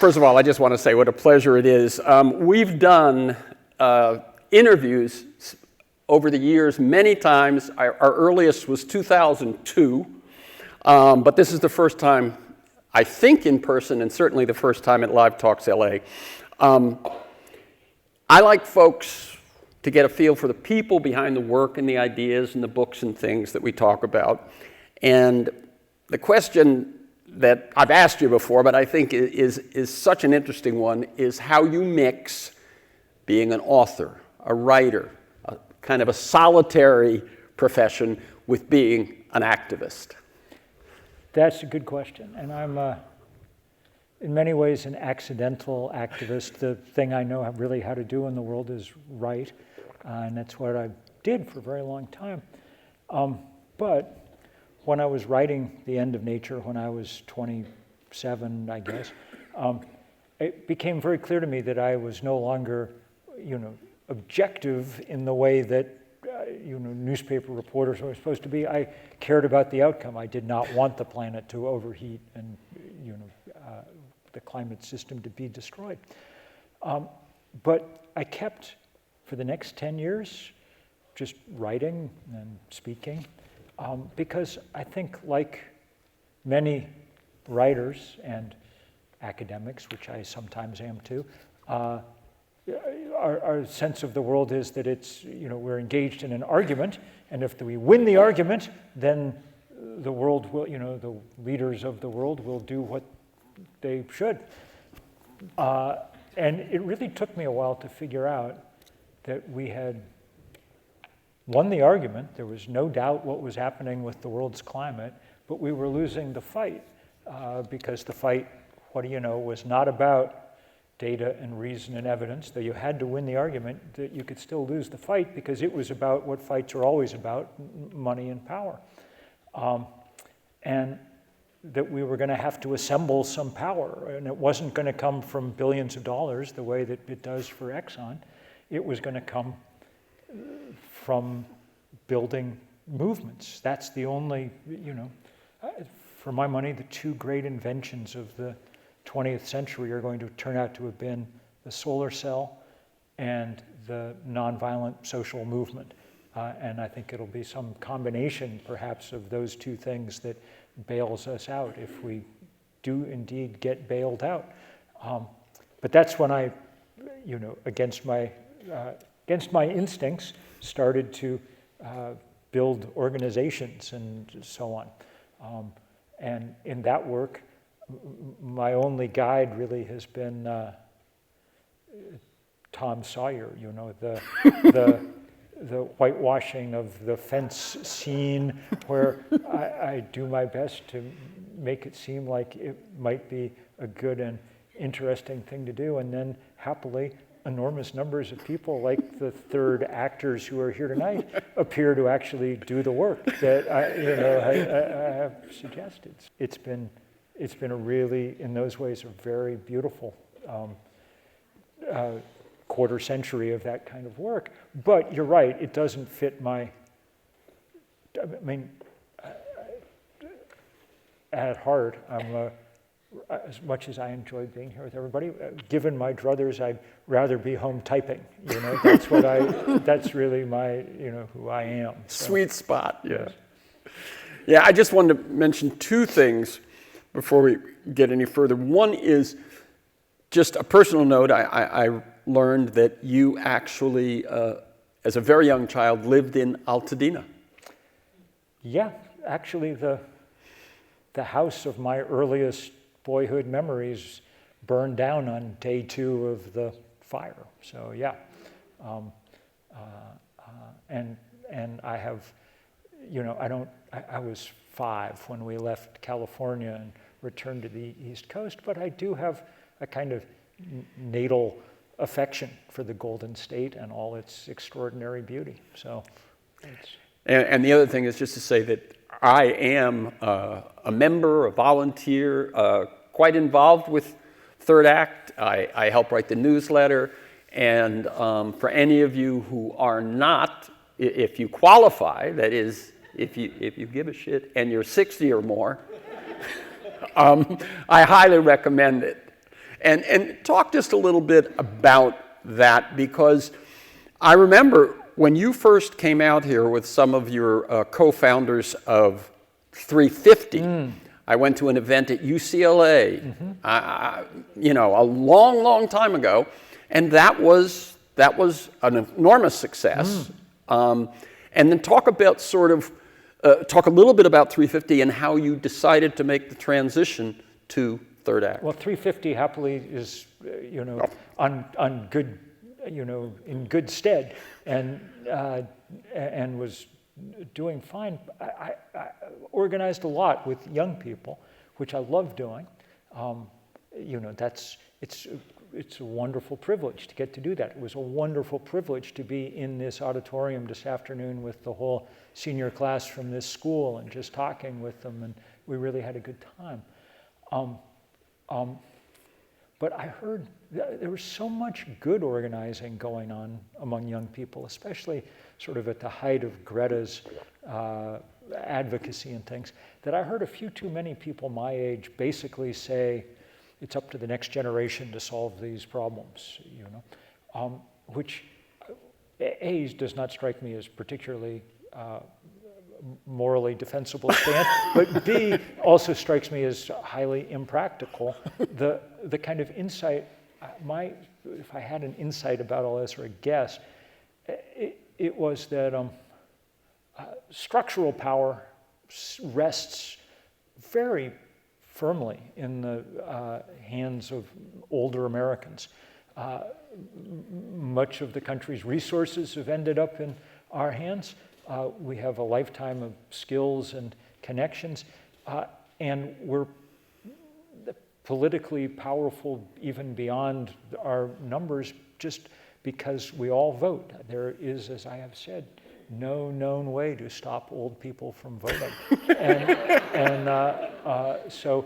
First of all, I just want to say what a pleasure it is. We've done interviews over the years many times. Our earliest was 2002, but this is the first time, I think, in person, and certainly the first time at Live Talks LA. I like folks to get a feel for the people behind the work and the ideas and the books and things that we talk about. And the question that I've asked you before, but I think is such an interesting one, is how you mix being an author, a writer, a kind of a solitary profession, with being an activist. That's a good question, and I'm in many ways an accidental activist. The thing I know really how to do in the world is write, and that's what I did for a very long time. But when I was writing The End of Nature, when I was 27, I guess, it became very clear to me that I was no longer, objective in the way that, newspaper reporters were supposed to be. I cared about the outcome. I did not want the planet to overheat and, the climate system to be destroyed. But I kept, for the next 10 years, just writing and speaking. Because I think, like many writers and academics, which I sometimes am too, our sense of the world is that it's, we're engaged in an argument, and if we win the argument, then the world will, the leaders of the world will do what they should. And it really took me a while to figure out that we had won the argument. There was no doubt what was happening with the world's climate, but we were losing the fight because the fight, was not about data and reason and evidence, though you had to win the argument, that you could still lose the fight because it was about what fights are always about, money and power. And that we were going to have to assemble some power, and it wasn't going to come from billions of dollars the way that it does for Exxon. It was going to come from building movements. That's the only, for my money, the two great inventions of the 20th century are going to turn out to have been the solar cell and the nonviolent social movement. And I think it'll be some combination, perhaps, of those two things that bails us out if we do indeed get bailed out. But that's when I, against my instincts, started to build organizations and so on. And in that work, my only guide really has been Tom Sawyer, the whitewashing of the fence scene where I do my best to make it seem like it might be a good and interesting thing to do, and then happily enormous numbers of people, like the third actors who are here tonight, appear to actually do the work that I have suggested. It's been a really, in those ways, a very beautiful quarter century of that kind of work. But you're right, it doesn't fit at heart, as much as I enjoy being here with everybody, given my druthers, I'd rather be home typing. That's really my, who I am. So. Sweet spot, yeah. Yeah, I just wanted to mention two things before we get any further. One is just a personal note. I learned that you actually, as a very young child, lived in Altadena. Yeah, actually the house of my earliest boyhood memories burned down on day 2 of the fire. So yeah, and I have, I was 5 when we left California and returned to the East Coast, but I do have a kind of natal affection for the Golden State and all its extraordinary beauty. So, and the other thing is just to say that I am a member, a volunteer, quite involved with Third Act. I help write the newsletter, and for any of you who are not, if you qualify, that is, if you give a shit and you're 60 or more, I highly recommend it. And talk just a little bit about that, because I remember when you first came out here with some of your co-founders of 350, I went to an event at UCLA, you know, a long, long time ago, and that was an enormous success. And then talk about talk a little bit about 350 and how you decided to make the transition to third act. Well, 350 happily is, you know, on good, you know, in good stead, and was doing fine. I organized a lot with young people, which I love doing. You know, it's a wonderful privilege to get to do that. It was a wonderful privilege to be in this auditorium this afternoon with the whole senior class from this school and just talking with them, and we really had a good time. But I heard there was so much good organizing going on among young people, especially sort of at the height of Greta's advocacy and things, that I heard a few too many people my age basically say, it's up to the next generation to solve these problems, you know, which A, does not strike me as particularly morally defensible stance, but B, also strikes me as highly impractical. The kind of insight, if I had an insight about all this or a guess, it was that structural power rests very firmly in the hands of older Americans. Much of the country's resources have ended up in our hands. We have a lifetime of skills and connections, and we're politically powerful even beyond our numbers just because we all vote. There is, as I have said, no known way to stop old people from voting. So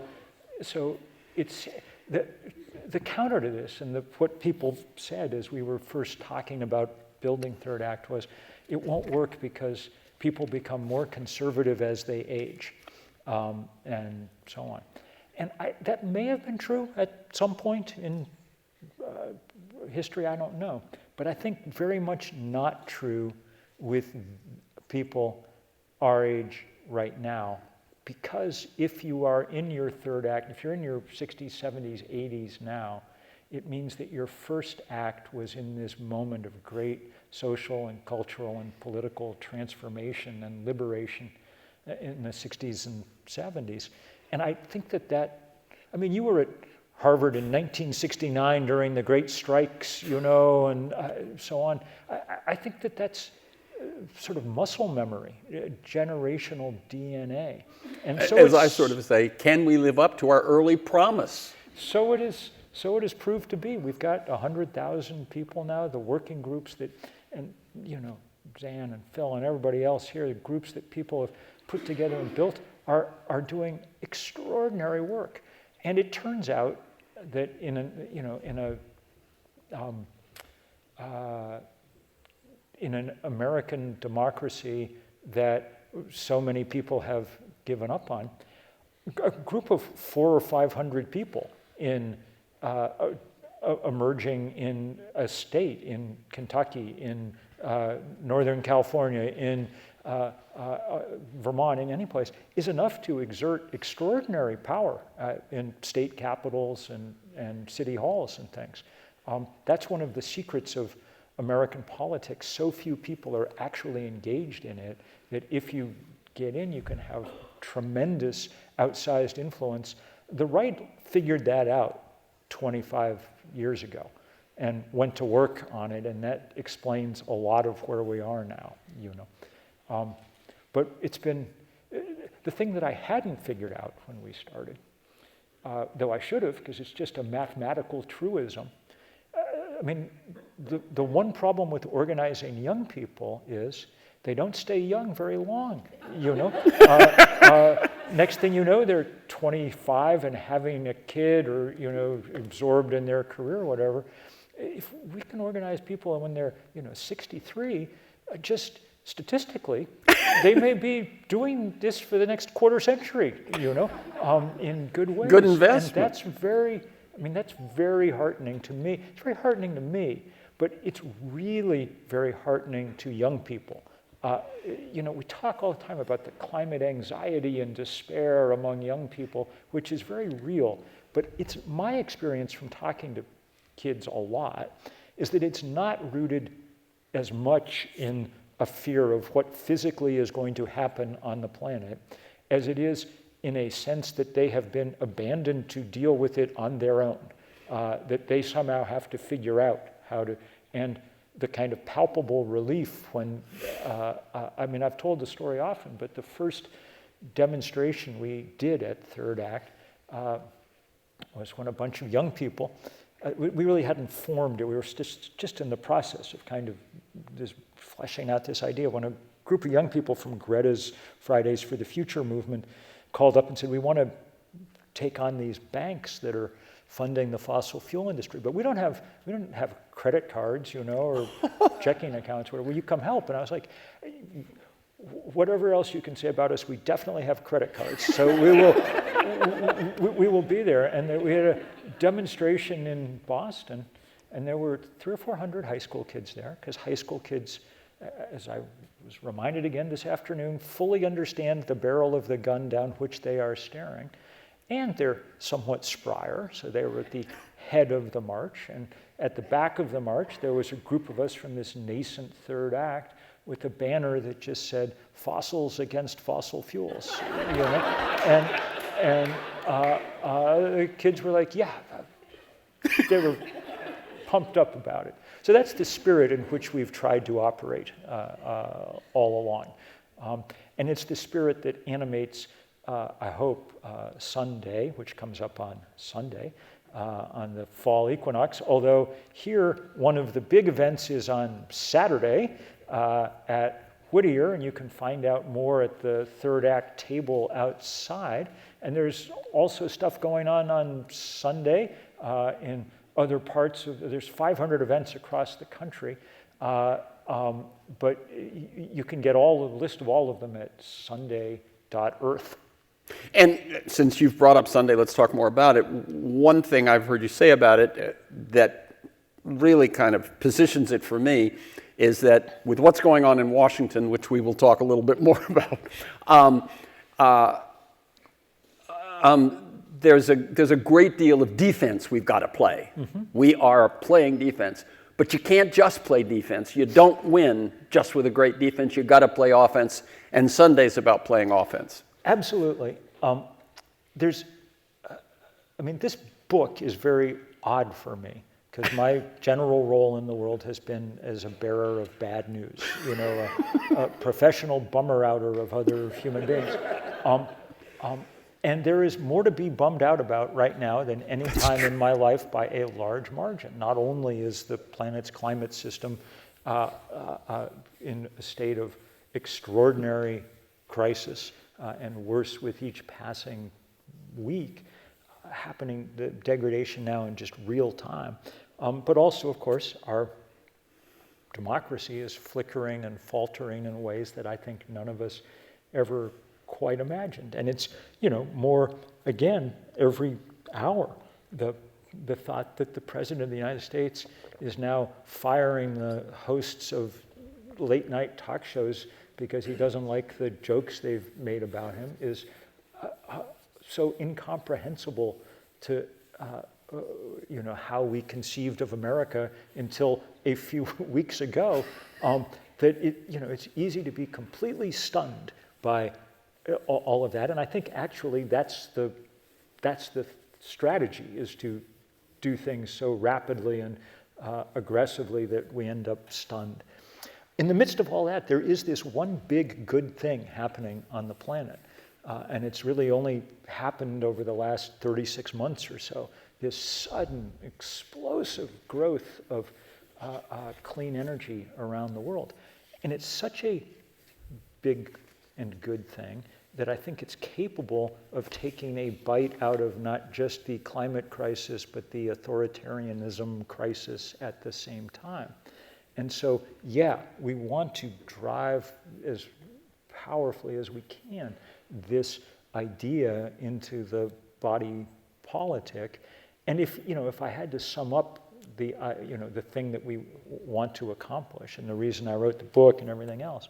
it's the counter to this, and what people said as we were first talking about building Third Act was, it won't work because people become more conservative as they age, and so on. And that may have been true at some point in history, I don't know. But I think very much not true with people our age right now. Because if you are in your third act, if you're in your 60s, 70s, 80s now, it means that your first act was in this moment of great social and cultural and political transformation and liberation in the 60s and 70s. And I think I mean, you were at Harvard in 1969 during the great strikes, you know, and so on. I think that's sort of muscle memory, generational DNA. And so as I sort of say, can we live up to our early promise? So it is proved to be. We've got 100,000 people now, the working groups that, and you know, Zan and Phil and everybody else here, the groups that people have put together and built are doing extraordinary work. And it turns out that in an American democracy that so many people have given up on, a group of 400 or 500 people emerging in a state, in Kentucky, in Northern California, in Vermont, in any place, is enough to exert extraordinary power in state capitals and city halls and things. That's one of the secrets of American politics. So few people are actually engaged in it that if you get in, you can have tremendous outsized influence. The right figured that out 25 years ago and went to work on it, and that explains a lot of where we are now, you know. But it's been, the thing that I hadn't figured out when we started, though I should have, because it's just a mathematical truism. I mean, the one problem with organizing young people is they don't stay young very long, you know. Next thing you know, they're 25 and having a kid or, you know, absorbed in their career or whatever. If we can organize people when they're, you know, 63, just statistically, they may be doing this for the next quarter century, you know, in good ways. Good investment. And that's very I mean, that's very heartening to me. It's very heartening to me, but it's really very heartening to young people. You know, we talk all the time about the climate anxiety and despair among young people, which is very real. But it's my experience from talking to kids a lot is that it's not rooted as much in a fear of what physically is going to happen on the planet as it is in a sense that they have been abandoned to deal with it on their own, that they somehow have to figure out how to, and the kind of palpable relief when, I mean, I've told the story often, but the first demonstration we did at Third Act was when a bunch of young people, we really hadn't formed it, we were just in the process of kind of this fleshing out this idea, when a group of young people from Greta's Fridays for the Future movement called up and said, we want to take on these banks that are funding the fossil fuel industry, but we don't have credit cards, you know, or checking accounts, whatever. Will you come help? And I was like, whatever else you can say about us, we definitely have credit cards, so we will be there. And we had a demonstration in Boston, and there were 300 or 400 high school kids there, because high school kids, as I was reminded again this afternoon, fully understand the barrel of the gun down which they are staring. And they're somewhat sprier, so they were at the head of the march. And at the back of the march, there was a group of us from this nascent Third Act with a banner that just said, "Fossils against fossil fuels." You know? And the kids were like, yeah. They were pumped up about it. So that's the spirit in which we've tried to operate all along. And it's the spirit that animates, I hope, Sunday, which comes up on Sunday, on the fall equinox. Although here, one of the big events is on Saturday at Whittier, and you can find out more at the Third Act table outside. And there's also stuff going on Sunday in other parts of, there's 500 events across the country, but you can get all the list of all of them at sunday.earth. And since you've brought up Sunday, let's talk more about it. One thing I've heard you say about it that really kind of positions it for me is that with what's going on in Washington, which we will talk a little bit more about, there's a great deal of defense we've got to play. Mm-hmm. We are playing defense, but you can't just play defense. You don't win just with a great defense. You've got to play offense, and Sunday's about playing offense. Absolutely. This book is very odd for me because my general role in the world has been as a bearer of bad news, you know, a professional bummer-outer of other human beings. And there is more to be bummed out about right now than any time in my life by a large margin. Not only is the planet's climate system in a state of extraordinary crisis and worse with each passing week, happening, the degradation now in just real time. But also, of course, our democracy is flickering and faltering in ways that I think none of us ever quite imagined. And it's, you know, more, again, every hour, the thought that the President of the United States is now firing the hosts of late night talk shows because he doesn't like the jokes they've made about him is so incomprehensible to you know, how we conceived of America until a few weeks ago, that it's easy to be completely stunned by all of that. And I think actually that's the strategy, is to do things so rapidly and aggressively that we end up stunned. In the midst of all that, there is this one big good thing happening on the planet. And it's really only happened over the last 36 months or so. This sudden, explosive growth of clean energy around the world. And it's such a big and good thing that I think it's capable of taking a bite out of not just the climate crisis, but the authoritarianism crisis at the same time. And so, yeah, we want to drive as powerfully as we can this idea into the body politic. And if I had to sum up the thing that we want to accomplish, and the reason I wrote the book and everything else,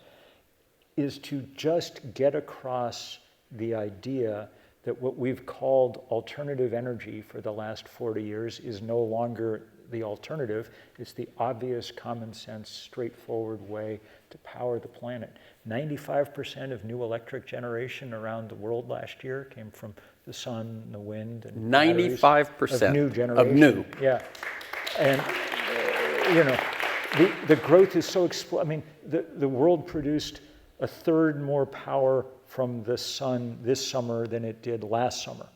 is to just get across the idea that what we've called alternative energy for the last 40 years is no longer the alternative. It's the obvious, common sense, straightforward way to power the planet. 95% of new electric generation around the world last year came from the sun, the wind, and 95% of new generation. Of new. Yeah. And, the growth is so I mean, the world produced a third more power from the sun this summer than it did last summer.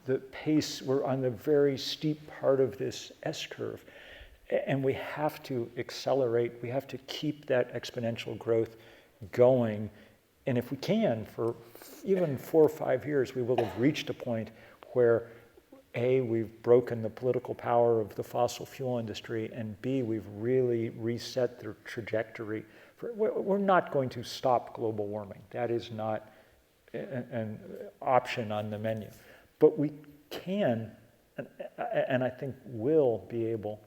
The pace, we're on the very steep part of this S-curve, and we have to accelerate. We have to keep that exponential growth going, and if we can, for even 4 or 5 years, we will have reached a point where A, we've broken the political power of the fossil fuel industry, and B, we've really reset the trajectory. We're not going to stop global warming. That is not an option on the menu. But we can, and I think will be able,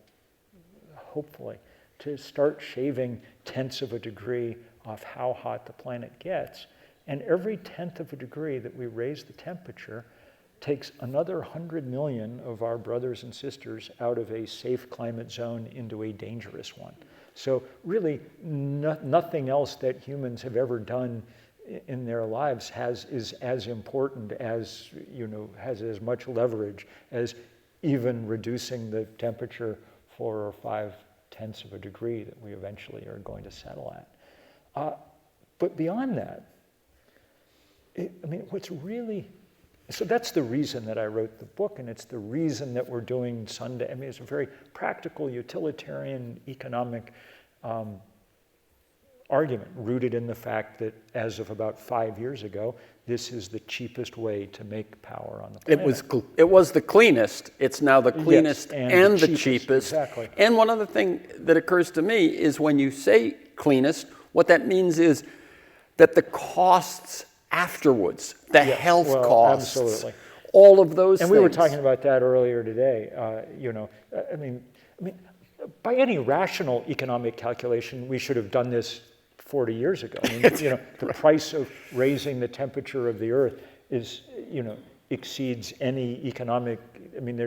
hopefully, to start shaving tenths of a degree off how hot the planet gets. And every tenth of a degree that we raise the temperature takes another 100 million of our brothers and sisters out of a safe climate zone into a dangerous one. So really, nothing else that humans have ever done in their lives is as important as, has as much leverage as even reducing the temperature 4 or 5 tenths of a degree that we eventually are going to settle at. But beyond that, so that's the reason that I wrote the book, and it's the reason that we're doing Sunday. I mean, it's a very practical, utilitarian, economic argument rooted in the fact that as of about 5 years ago, this is the cheapest way to make power on the planet. It was the cleanest. It's now the cleanest, yes, and the cheapest. Exactly. And one other thing that occurs to me is when you say cleanest, what that means is that the costs afterwards, the health costs, absolutely. all of those things. And we were talking about that earlier today. I mean, by any rational economic calculation, we should have done this 40 years ago. I mean, the price of raising the temperature of the Earth is, exceeds any economic. I mean,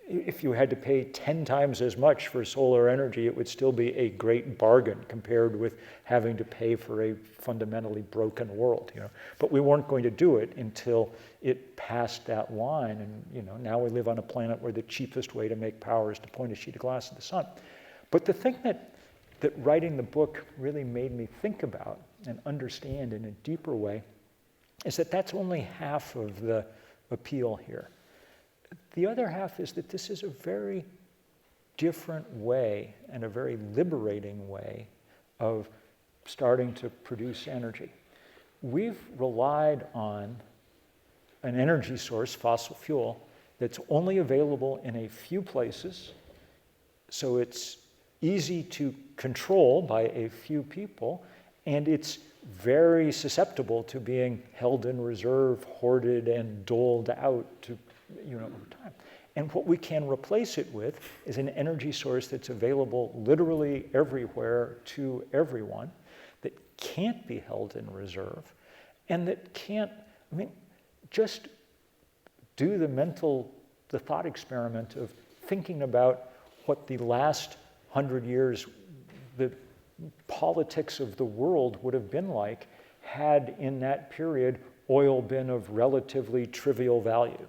if you had to pay 10 times as much for solar energy, it would still be a great bargain compared with having to pay for a fundamentally broken world. But we weren't going to do it until it passed that line, and now we live on a planet where the cheapest way to make power is to point a sheet of glass at the sun. But the thing that writing the book really made me think about and understand in a deeper way is that that's only half of the appeal here. The other half is that this is a very different way and a very liberating way of starting to produce energy. We've relied on an energy source, fossil fuel, that's only available in a few places, so it's easy to control by a few people, and it's very susceptible to being held in reserve, hoarded, and doled out to, over time. And what we can replace it with is an energy source that's available literally everywhere to everyone, that can't be held in reserve, and that can't, just do the thought experiment of thinking about what the last 100 years, the politics of the world would have been like had in that period oil been of relatively trivial value.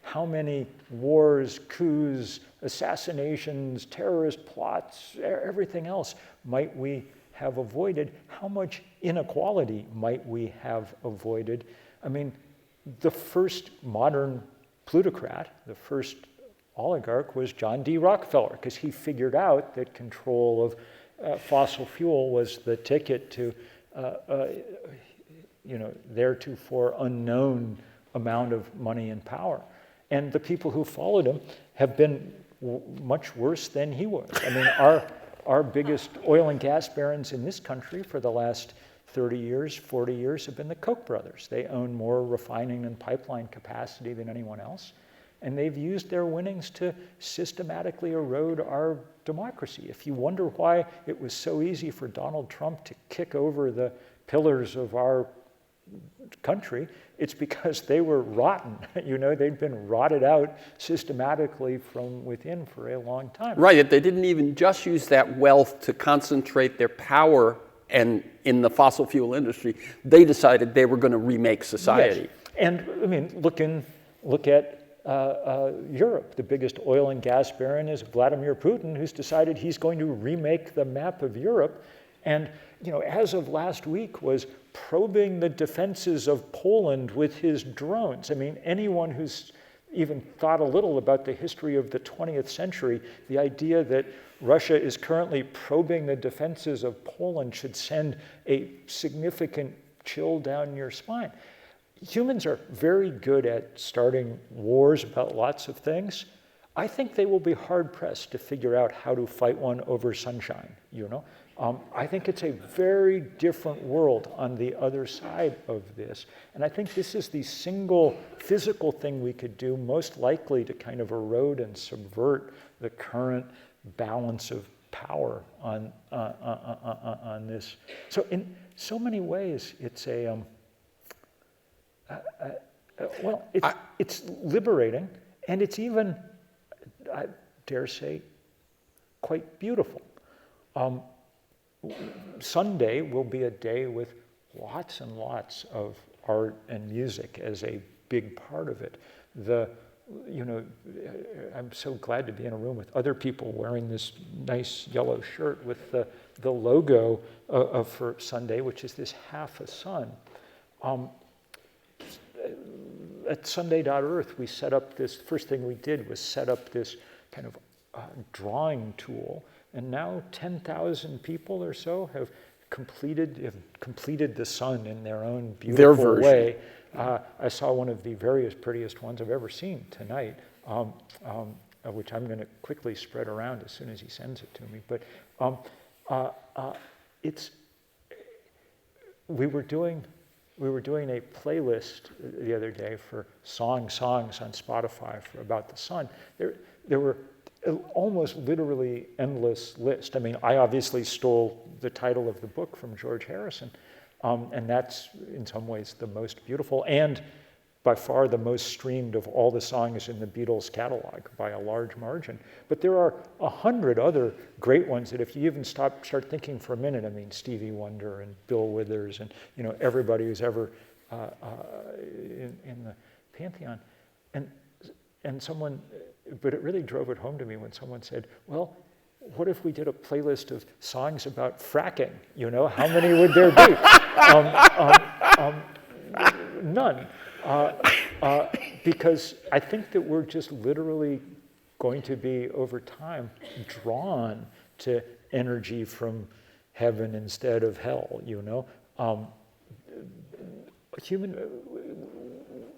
How many wars, coups, assassinations, terrorist plots, everything else might we have avoided? How much inequality might we have avoided? The first modern plutocrat, the first oligarch, was John D. Rockefeller, because he figured out that control of fossil fuel was the ticket to theretofore unknown amount of money and power. And the people who followed him have been much worse than he was. Our biggest oil and gas barons in this country for the last 30 years, 40 years have been the Koch brothers. They own more refining and pipeline capacity than anyone else. and they've used their winnings to systematically erode our democracy. If you wonder why it was so easy for Donald Trump to kick over the pillars of our country, it's because they were rotten. They'd been rotted out systematically from within for a long time. Right, they didn't even just use that wealth to concentrate their power and in the fossil fuel industry. They decided they were going to remake society. Yes. And look at Europe. The biggest oil and gas baron is Vladimir Putin, who's decided he's going to remake the map of Europe. And as of last week, was probing the defenses of Poland with his drones. Anyone who's even thought a little about the history of the 20th century, the idea that Russia is currently probing the defenses of Poland should send a significant chill down your spine. Humans are very good at starting wars about lots of things. I think they will be hard-pressed to figure out how to fight one over sunshine, I think it's a very different world on the other side of this. And I think this is the single physical thing we could do most likely to kind of erode and subvert the current balance of power on this. So in so many ways, it's it's liberating, and it's even, I dare say, quite beautiful. Sunday will be a day with lots and lots of art and music as a big part of it. I'm so glad to be in a room with other people wearing this nice yellow shirt with the logo for Sunday, which is this half a sun. At Sunday.Earth, we set up this, first thing we did was set up this kind of drawing tool. And now 10,000 people or so have completed the sun in their own beautiful way. I saw one of the prettiest ones I've ever seen tonight, which I'm going to quickly spread around as soon as he sends it to me. But we were doing a playlist the other day for songs on Spotify about the sun. There were almost literally endless list. I obviously stole the title of the book from George Harrison, and that's in some ways the most beautiful and by far the most streamed of all the songs in the Beatles catalog by a large margin. But there are 100 other great ones that if you even start thinking for a minute, Stevie Wonder and Bill Withers and everybody who's ever in the pantheon, and someone. But it really drove it home to me when someone said, well, what if we did a playlist of songs about fracking? How many would there be? None. Because I think that we're just literally going to be, over time, drawn to energy from heaven instead of hell,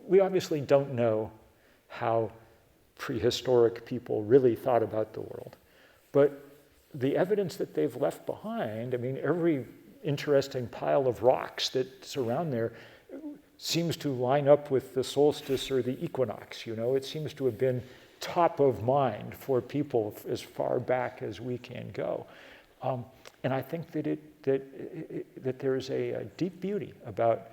we obviously don't know how prehistoric people really thought about the world. But the evidence that they've left behind, every interesting pile of rocks that's around there seems to line up with the solstice or the equinox. It seems to have been top of mind for people as far back as we can go. And I think that there's a deep beauty about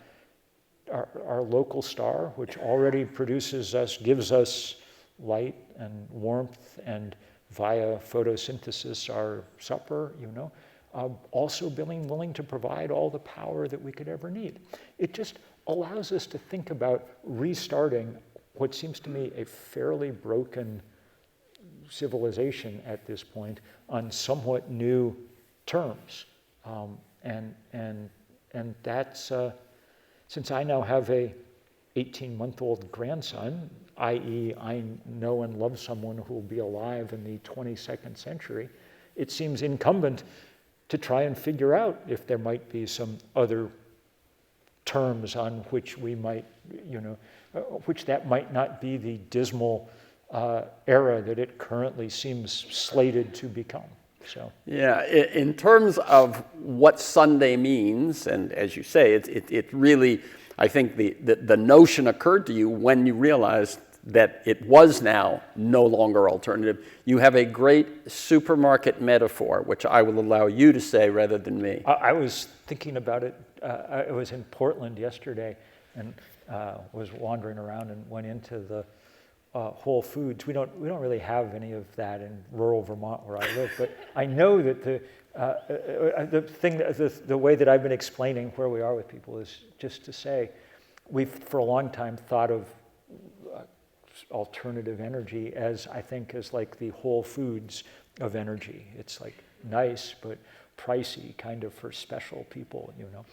our local star, which already gives us light and warmth, and via photosynthesis our supper, also being willing to provide all the power that we could ever need. It just allows us to think about restarting what seems to me a fairly broken civilization at this point on somewhat new terms. And that's, since I now have a 18-month-old grandson, i.e. I know and love someone who will be alive in the 22nd century, it seems incumbent to try and figure out if there might be some other terms on which we might, which that might not be the dismal era that it currently seems slated to become. So. Yeah, in terms of what Sunday means, and as you say, it really, I think the notion occurred to you when you realized that it was now no longer alternative. You have a great supermarket metaphor, which I will allow you to say rather than me. I was thinking about it. I was in Portland yesterday and was wandering around and went into the Whole Foods. We don't really have any of that in rural Vermont where I live, but I know that the way that I've been explaining where we are with people is just to say we've for a long time thought of alternative energy as like the Whole Foods of energy. It's like nice but pricey, kind of for special people, you know.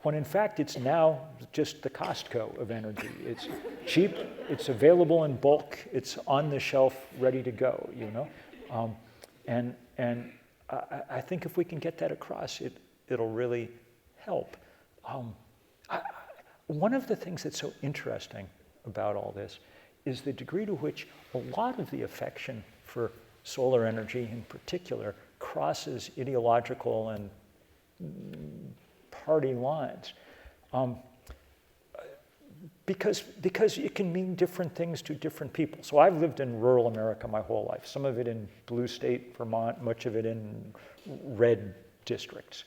When in fact it's now just the Costco of energy. It's cheap, it's available in bulk, it's on the shelf, ready to go, you know. And I think if we can get that across, it'll really help. One of the things that's so interesting about all this is the degree to which a lot of the affection for solar energy in particular crosses ideological and party lines. Because it can mean different things to different people. So I've lived in rural America my whole life, some of it in blue state Vermont, much of it in red districts.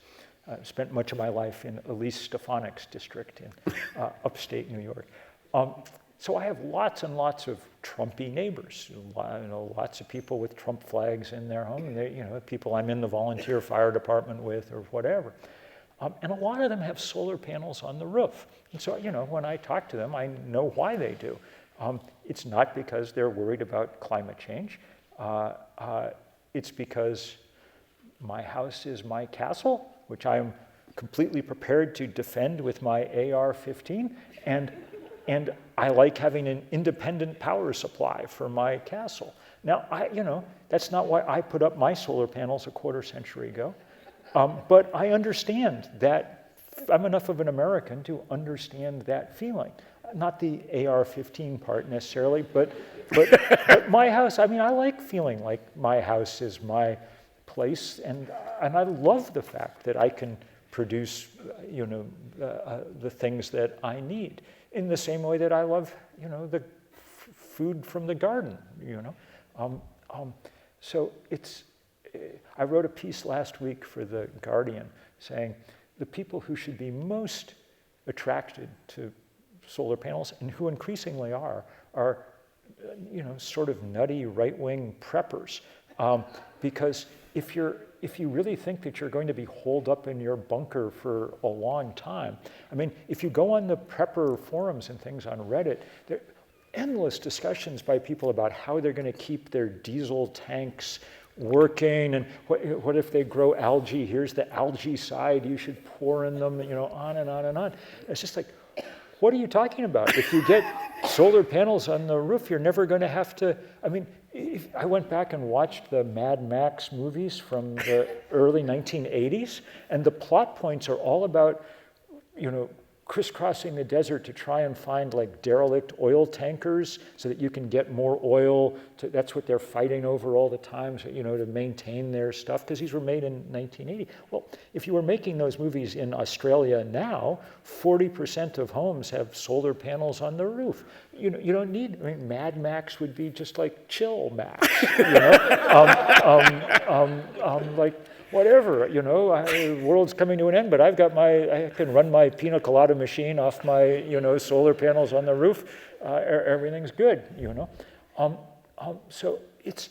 I spent much of my life in Elise Stefanik's district in upstate New York. So I have lots and lots of Trumpy neighbors, lots of people with Trump flags in their home, and people I'm in the volunteer fire department with or whatever. And a lot of them have solar panels on the roof. And so, when I talk to them, I know why they do. It's not because they're worried about climate change. It's because my house is my castle, which I am completely prepared to defend with my AR-15, and I like having an independent power supply for my castle. Now, that's not why I put up my solar panels a quarter century ago. But I understand that. I'm enough of an American to understand that feeling. Not the AR-15 part necessarily, but my house, I like feeling like my house is my place, and I love the fact that I can produce, the things that I need. In the same way that I love, the food from the garden, So I wrote a piece last week for The Guardian saying the people who should be most attracted to solar panels, and who increasingly are sort of nutty right-wing preppers. Because if you really think that you're going to be holed up in your bunker for a long time, if you go on the prepper forums and things on Reddit, there are endless discussions by people about how they're going to keep their diesel tanks working, and what if they grow algae? Here's the algae side you should pour in them, on and on and on. It's just like, what are you talking about? If you get solar panels on the roof, you're never going to have to. If I went back and watched the Mad Max movies from the early 1980s, and the plot points are all about, crisscrossing the desert to try and find like derelict oil tankers so that you can get more oil. That's what they're fighting over all the time, so, to maintain their stuff, because these were made in 1980. Well, if you were making those movies in Australia now, 40% of homes have solar panels on the roof. You don't need, Mad Max would be just like Chill Max, like, whatever, the world's coming to an end, but I can run my pina colada machine off my, solar panels on the roof. Everything's good, So it's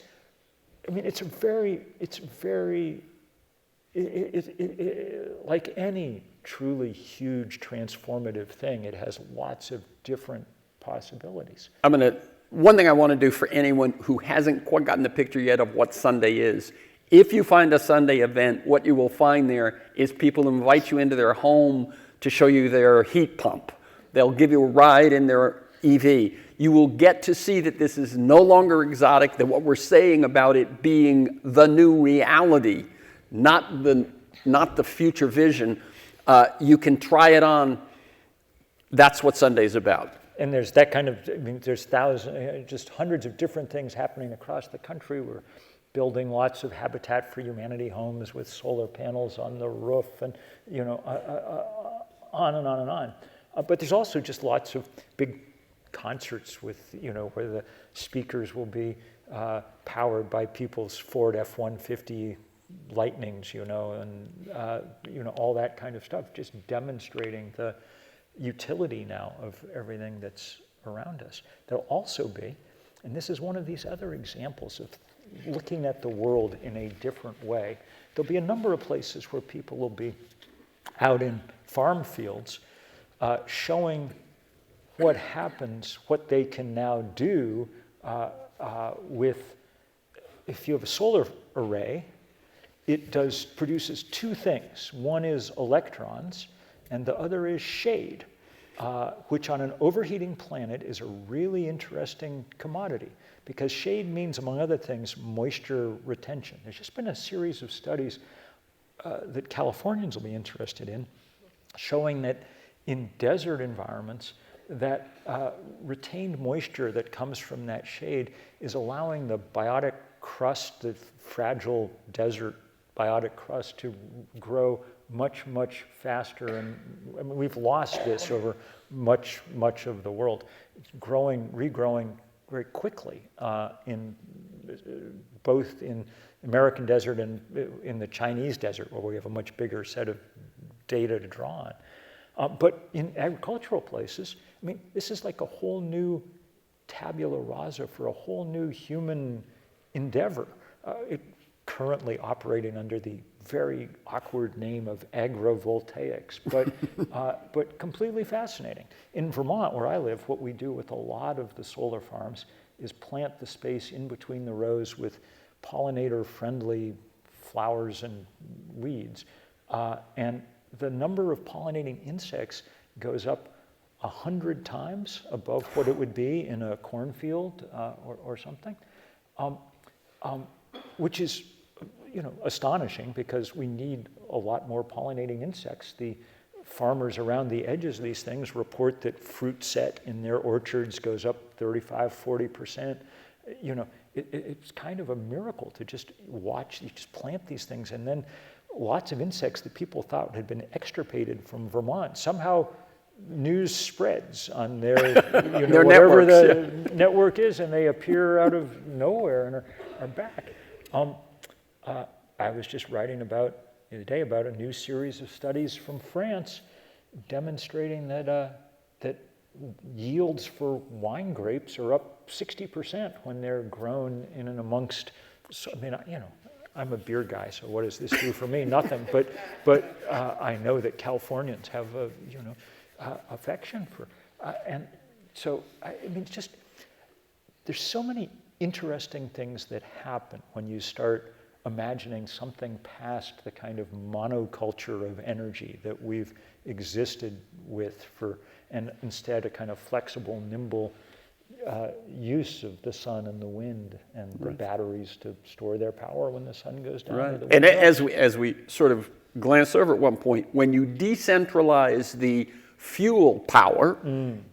like any truly huge transformative thing, it has lots of different possibilities. One thing I want to do for anyone who hasn't quite gotten the picture yet of what Sunday is, if you find a Sunday event, what you will find there is people invite you into their home to show you their heat pump. They'll give you a ride in their EV. You will get to see that this is no longer exotic, that what we're saying about it being the new reality, not the future vision. You can try it on. That's what Sunday's about. And there's that kind of, there's just hundreds of different things happening across the country. We're building lots of Habitat for Humanity homes with solar panels on the roof, and on and on and on. But there's also just lots of big concerts with, where the speakers will be powered by people's Ford F-150 Lightnings, and all that kind of stuff, just demonstrating the utility now of everything that's around us. There'll also be, and this is one of these other examples of looking at the world in a different way, there'll be a number of places where people will be out in farm fields showing what happens, what they can now do with, if you have a solar array, it produces two things. One is electrons, and the other is shade, which on an overheating planet is a really interesting commodity, because shade means, among other things, moisture retention. There's just been a series of studies that Californians will be interested in, showing that in desert environments, that retained moisture that comes from that shade is allowing the biotic crust, the fragile desert biotic crust, to grow much, much faster. And I mean, we've lost this over much of the world. It's regrowing very quickly both in American desert and in the Chinese desert, where we have a much bigger set of data to draw on. But in agricultural places, I mean, this is like a whole new tabula rasa for a whole new human endeavor. It currently operating under the very awkward name of agrovoltaics, but completely fascinating. In Vermont, where I live, what we do with a lot of the solar farms is plant the space in between the rows with pollinator-friendly flowers and weeds. And the number of pollinating insects goes up 100 times above what it would be in a cornfield or something, which is astonishing, because we need a lot more pollinating insects. The farmers around the edges of these things report that fruit set in their orchards goes up 35–40%. It's kind of a miracle to just watch, you just plant these things, and then lots of insects that people thought had been extirpated from Vermont, somehow news spreads on their, their whatever networks, the network is, and they appear out of nowhere and are back. I was just writing the other day about a new series of studies from France demonstrating that yields for wine grapes are up 60% when they're grown in and amongst. So, I mean, I'm a beer guy, so what does this do for me? Nothing. But I know that Californians have a affection for, and so I mean, it's just, there's so many interesting things that happen when you start imagining something past the kind of monoculture of energy that we've existed with and instead a kind of flexible, nimble use of the sun and the wind and the batteries to store their power when the sun goes down. Or the wind and as we sort of glanced over at one point, when you decentralize the fuel power,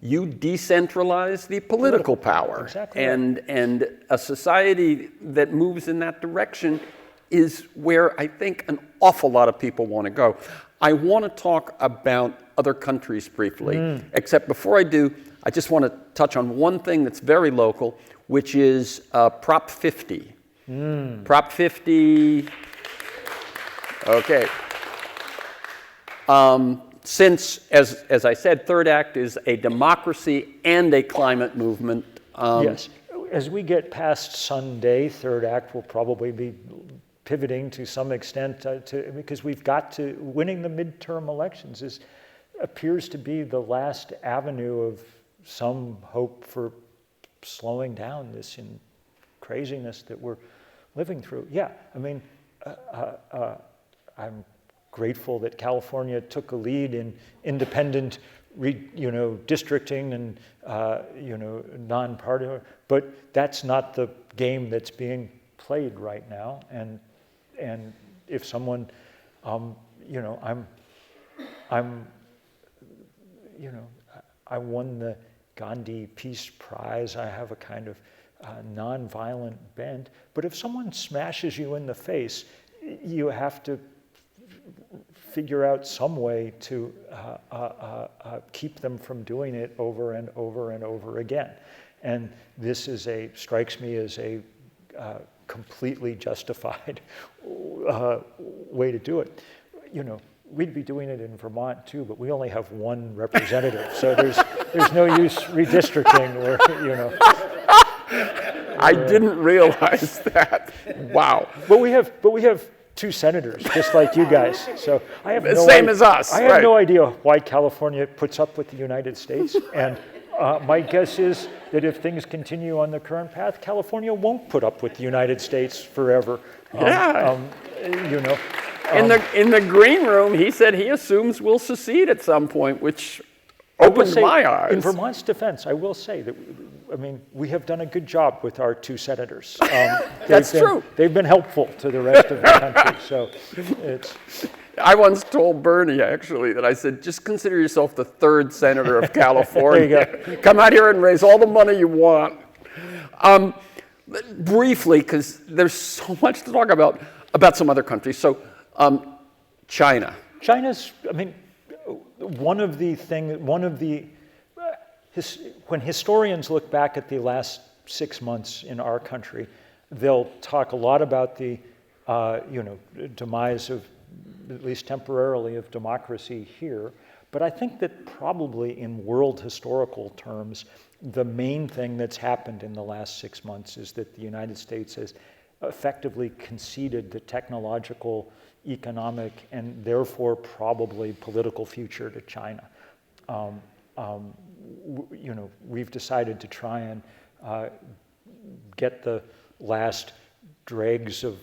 you decentralize the political power. Exactly. And a society that moves in that direction is where I think an awful lot of people want to go. I want to talk about other countries briefly, except before I do, I just want to touch on one thing that's very local, which is Prop 50. Prop 50, okay. Since, as I said, Third Act is a democracy and a climate movement. Yes. As we get past Sunday, Third Act will probably be pivoting to some extent because we've got to, winning the midterm elections appears to be the last avenue of some hope for slowing down this craziness that we're living through. Yeah, I mean, I'm grateful that California took a lead in independent, districting and non-partisan, but that's not the game that's being played right now. And if someone, I won the Gandhi Peace Prize. I have a kind of nonviolent bent. But if someone smashes you in the face, you have to figure out some way to keep them from doing it over and over and over again. And this strikes me as a completely justified way to do it. We'd be doing it in Vermont too, but we only have one representative, so there's no use redistricting. I didn't realize that. Wow. But we have 2 senators, just like you guys. So I have Same as us. I have no idea why California puts up with the United States, and my guess is that if things continue on the current path, California won't put up with the United States forever. In the green room, he said he assumes we'll secede at some point, which opened my eyes. In Vermont's defense, I will say that, we have done a good job with our 2 senators. That's true. They've been helpful to the rest of the country. So I once told Bernie, actually, that I said, just consider yourself the 3rd senator of California. There you go. Come out here and raise all the money you want. Briefly, because there's so much to talk about some other countries. So, China. China's, when historians look back at the last 6 months in our country, they'll talk a lot about the, demise of, at least temporarily, of democracy here. But I think that probably in world historical terms, the main thing that's happened in the last 6 months is that the United States has effectively conceded the technological, economic, and therefore probably political future to China. We've decided to try and get the last dregs of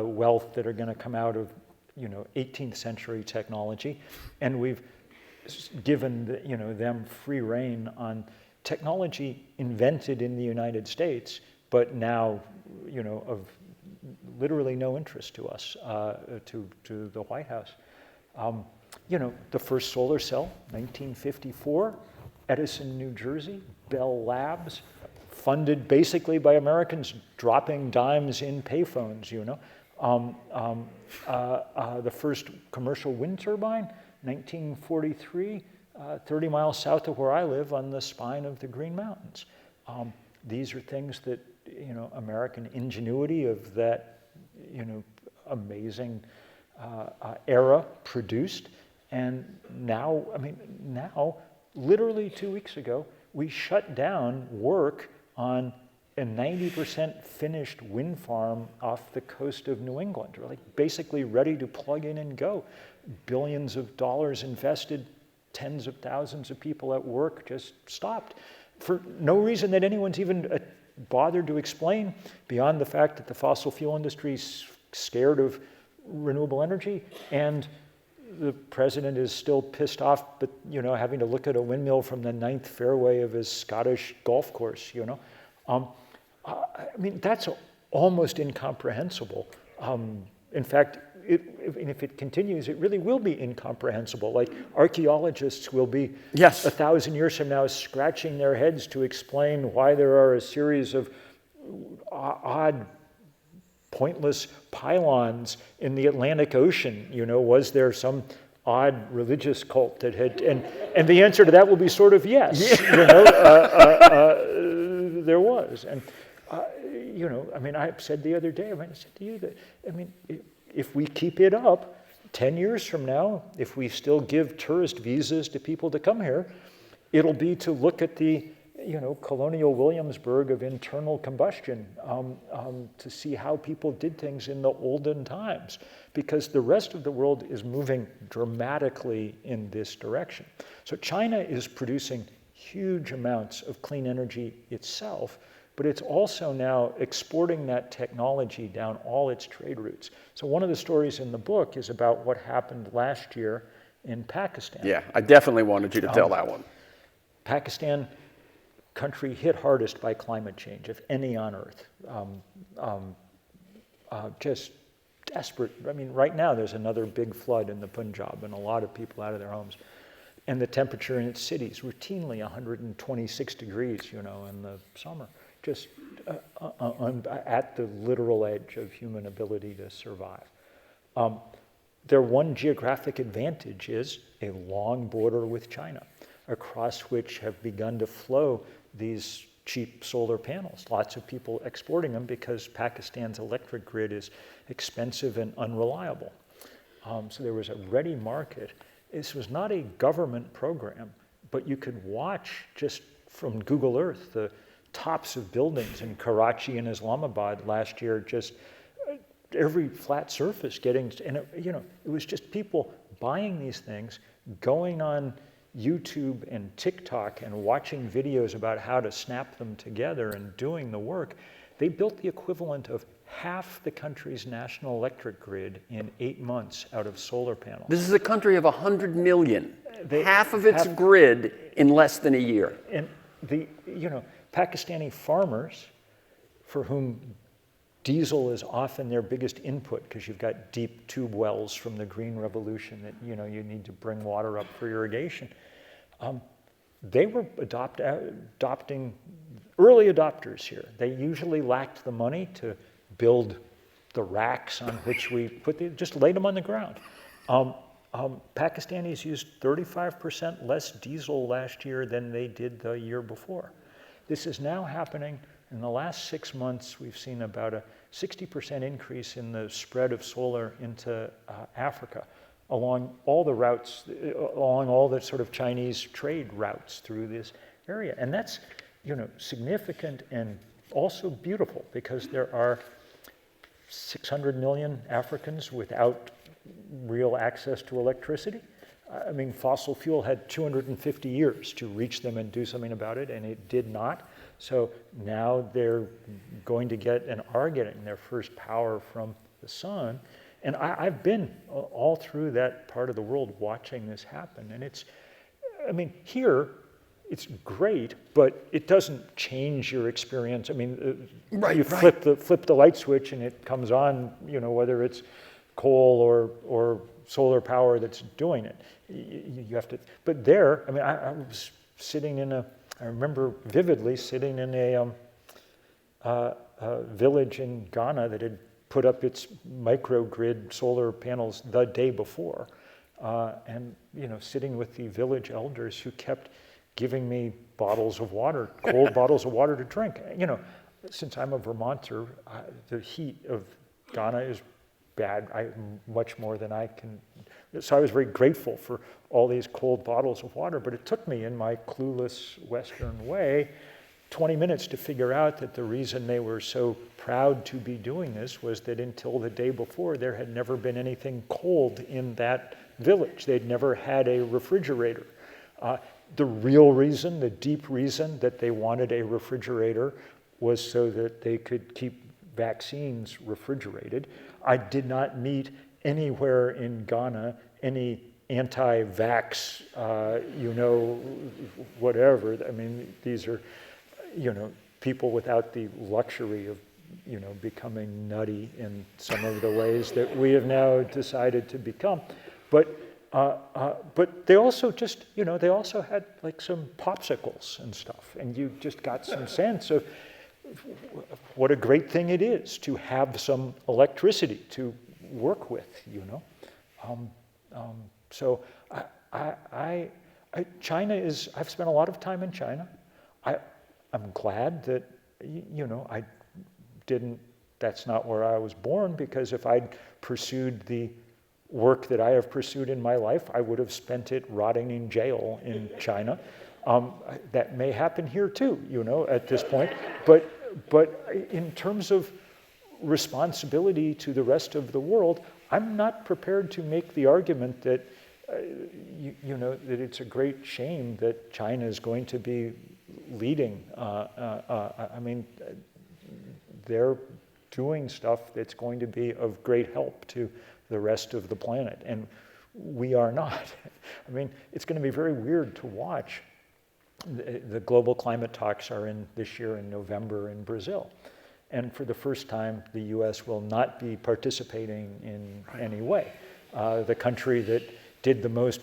wealth that are going to come out of 18th century technology, and we've given them free rein on technology invented in the United States, but now of literally no interest to us, to the White House. The first solar cell, 1954, Edison, New Jersey, Bell Labs, funded basically by Americans dropping dimes in payphones, the first commercial wind turbine, 1943, 30 miles south of where I live on the spine of the Green Mountains. These are things that, American ingenuity of that, amazing era produced. And now, literally 2 weeks ago, we shut down work on a 90% finished wind farm off the coast of New England. We're basically ready to plug in and go. Billions of dollars invested, tens of thousands of people at work just stopped for no reason that anyone's even bothered to explain, beyond the fact that the fossil fuel industry is scared of renewable energy, and the president is still pissed off, but having to look at a windmill from the 9th fairway of his Scottish golf course. That's almost incomprehensible. In fact, if it continues, it really will be incomprehensible. Archaeologists will be 1,000 years from now scratching their heads to explain why there are a series of odd, pointless pylons in the Atlantic Ocean. Was there some odd religious cult that had, and the answer to that will be sort of yes. There was, and I said the other day, I said to you that, if we keep it up, 10 years from now, if we still give tourist visas to people to come here, it'll be to look at the, colonial Williamsburg of internal combustion, to see how people did things in the olden times, because the rest of the world is moving dramatically in this direction. So China is producing huge amounts of clean energy itself, but it's also now exporting that technology down all its trade routes. So one of the stories in the book is about what happened last year in Pakistan. Yeah, I definitely wanted you to tell that one. Pakistan, country hit hardest by climate change, if any on earth. Just desperate. Right now there's another big flood in the Punjab and a lot of people out of their homes. And the temperature in its cities, routinely 126 degrees, in the summer. Just at the literal edge of human ability to survive. their one geographic advantage is a long border with China, across which have begun to flow these cheap solar panels. Lots of people exporting them because Pakistan's electric grid is expensive and unreliable. So there was a ready market. This was not a government program, but you could watch just from Google Earth the tops of buildings in Karachi and Islamabad last year, just every flat surface getting, and it was just people buying these things, going on YouTube and TikTok and watching videos about how to snap them together and doing the work. They built the equivalent of half the country's national electric grid in 8 months out of solar panels. This is a country of 100 million. Half of its grid in less than a year. And the Pakistani farmers, for whom diesel is often their biggest input because you've got deep tube wells from the Green Revolution that you need to bring water up for irrigation. They were adopting early adopters here. They usually lacked the money to build the racks on which we just laid them on the ground. Pakistanis used 35% less diesel last year than they did the year before. This is now happening. In the last 6 months, we've seen about a 60% increase in the spread of solar into Africa along all the routes, along all the sort of Chinese trade routes through this area. And that's, significant and also beautiful because there are 600 million Africans without real access to electricity. I mean, fossil fuel had 250 years to reach them and do something about it, and it did not. So now they're going to get and are getting their first power from the sun. And I've been all through that part of the world watching this happen. And here, it's great, but it doesn't change your experience. I mean, you flip the light switch and it comes on, whether it's coal or solar power that's doing it. You have to, but there, I was sitting I remember vividly sitting in a village in Ghana that had put up its microgrid solar panels the day before, and sitting with the village elders who kept giving me bottles of water, cold bottles of water to drink. Since I'm a Vermonter, the heat of Ghana is bad, much more than I can. So I was very grateful for all these cold bottles of water, but it took me, in my clueless Western way, 20 minutes to figure out that the reason they were so proud to be doing this was that until the day before, there had never been anything cold in that village. They'd never had a refrigerator. The real reason, the deep reason that they wanted a refrigerator was so that they could keep vaccines refrigerated. I did not meet anywhere in Ghana any anti-vax, whatever. I mean, these are, people without the luxury of, becoming nutty in some of the ways that we have now decided to become. But they also just, they also had like some popsicles and stuff, and you just got some sense of what a great thing it is to have some electricity to work with, So China is, I've spent a lot of time in China. I'm glad that, I didn't, that's not where I was born, because if I'd pursued the work that I have pursued in my life, I would have spent it rotting in jail in China. That may happen here too, at this point. But in terms of responsibility to the rest of the world, I'm not prepared to make the argument that, that it's a great shame that China is going to be leading. They're doing stuff that's going to be of great help to the rest of the planet, and we are not. It's going to be very weird to watch. The global climate talks are in this year in November in Brazil. And for the first time, the US will not be participating in any way. The country that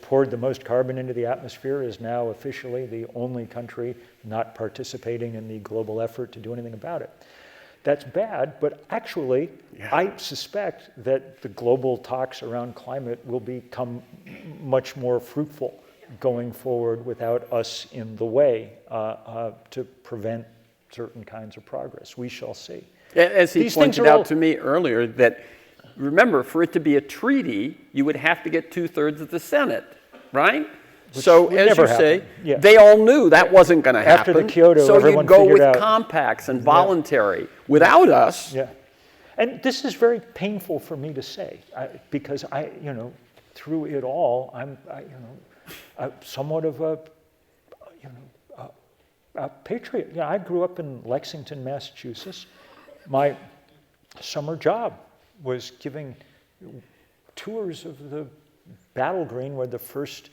poured the most carbon into the atmosphere is now officially the only country not participating in the global effort to do anything about it. that's bad, but actually, I suspect that the global talks around climate will become much more fruitful going forward without us in the way to prevent certain kinds of progress. We shall see. As he pointed out to me earlier, that remember, for it to be a treaty, you would have to get 2/3 of the Senate, right? So, as you say, they all knew that wasn't going to happen. After the Kyoto, so everyone you'd go figured with out, compacts and voluntary. Without us. Yeah. And this is very painful for me to say, because I, through it all, I'm somewhat of a patriot. I grew up in Lexington, Massachusetts. My summer job was giving tours of the battle green where the first,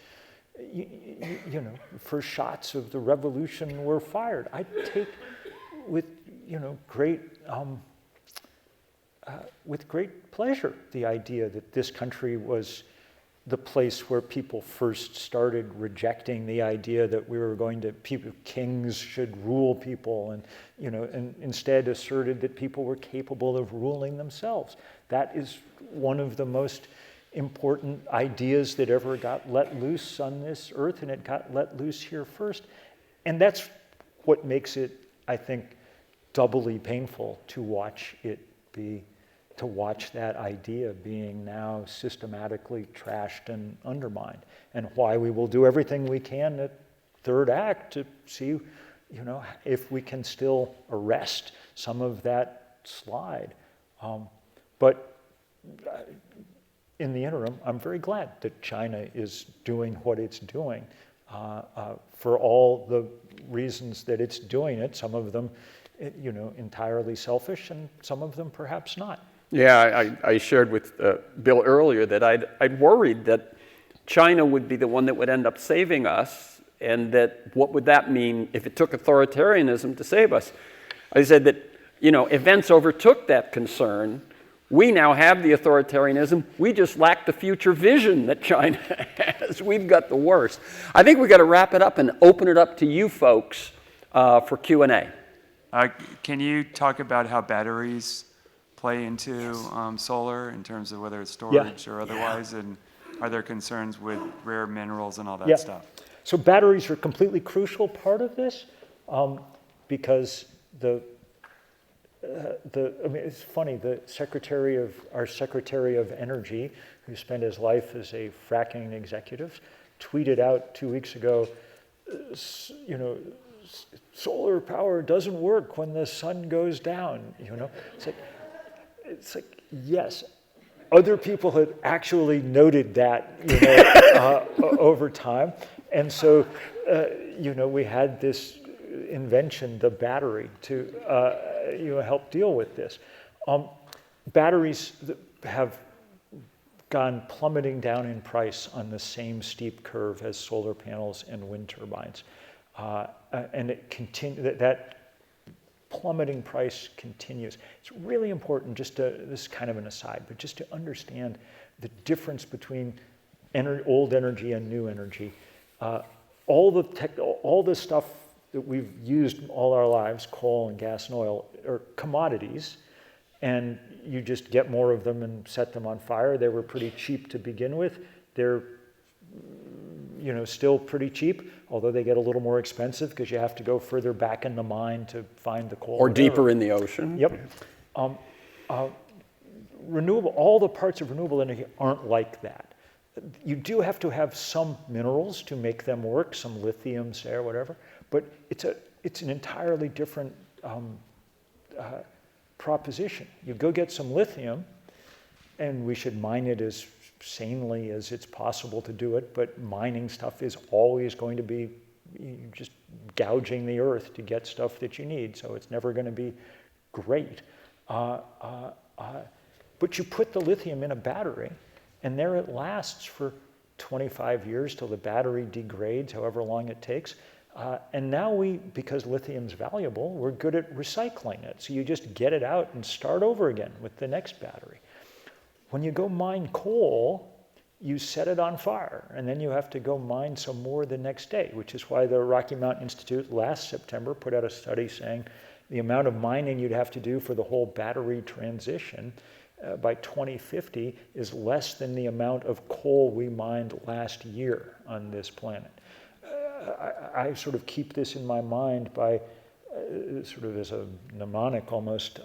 first shots of the revolution were fired. I take with great pleasure the idea that this country was the place where people first started rejecting the idea that we were going to, kings should rule people, and and instead asserted that people were capable of ruling themselves. That is one of the most important ideas that ever got let loose on this earth, and it got let loose here first. And that's what makes it, I think, doubly painful to watch that idea being now systematically trashed and undermined, and why we will do everything we can at third act to see, if we can still arrest some of that slide. But in the interim, I'm very glad that China is doing what it's doing for all the reasons that it's doing it. Some of them, entirely selfish, and some of them perhaps not. Yeah, I shared with Bill earlier that I'd worried that China would be the one that would end up saving us, and that what would that mean if it took authoritarianism to save us? I said that, events overtook that concern. We now have the authoritarianism. We just lack the future vision that China has. We've got the worst. I think we've got to wrap it up and open it up to you folks for Q&A. Can you talk about how batteries play into solar in terms of whether it's storage or otherwise? And are there concerns with rare minerals and all that stuff? So batteries are a completely crucial part of this because it's funny, our Secretary of Energy, who spent his life as a fracking executive, tweeted out 2 weeks ago, solar power doesn't work when the sun goes down. It's like, yes, other people had actually noted that, over time. And so, we had this invention, the battery, to help deal with this. Batteries have gone plummeting down in price on the same steep curve as solar panels and wind turbines. And that plummeting price continues. It's really important, this is kind of an aside, but just to understand the difference between old energy and new energy. All the stuff that we've used all our lives, coal and gas and oil, are commodities, and you just get more of them and set them on fire. They were pretty cheap to begin with. They're still pretty cheap, although they get a little more expensive because you have to go further back in the mine to find the coal. Or deeper in the ocean. Yep. All the parts of renewable energy aren't like that. You do have to have some minerals to make them work, some lithium, say, or whatever, but it's an entirely different proposition. You go get some lithium, and we should mine it as sanely as it's possible to do it, but mining stuff is always going to be just gouging the earth to get stuff that you need, so it's never going to be great. But you put the lithium in a battery, and there it lasts for 25 years till the battery degrades, however long it takes. And now because lithium's valuable, we're good at recycling it. So you just get it out and start over again with the next battery. When you go mine coal, you set it on fire, and then you have to go mine some more the next day, which is why the Rocky Mountain Institute last September put out a study saying, the amount of mining you'd have to do for the whole battery transition by 2050 is less than the amount of coal we mined last year on this planet. I sort of keep this in my mind by sort of as a mnemonic almost.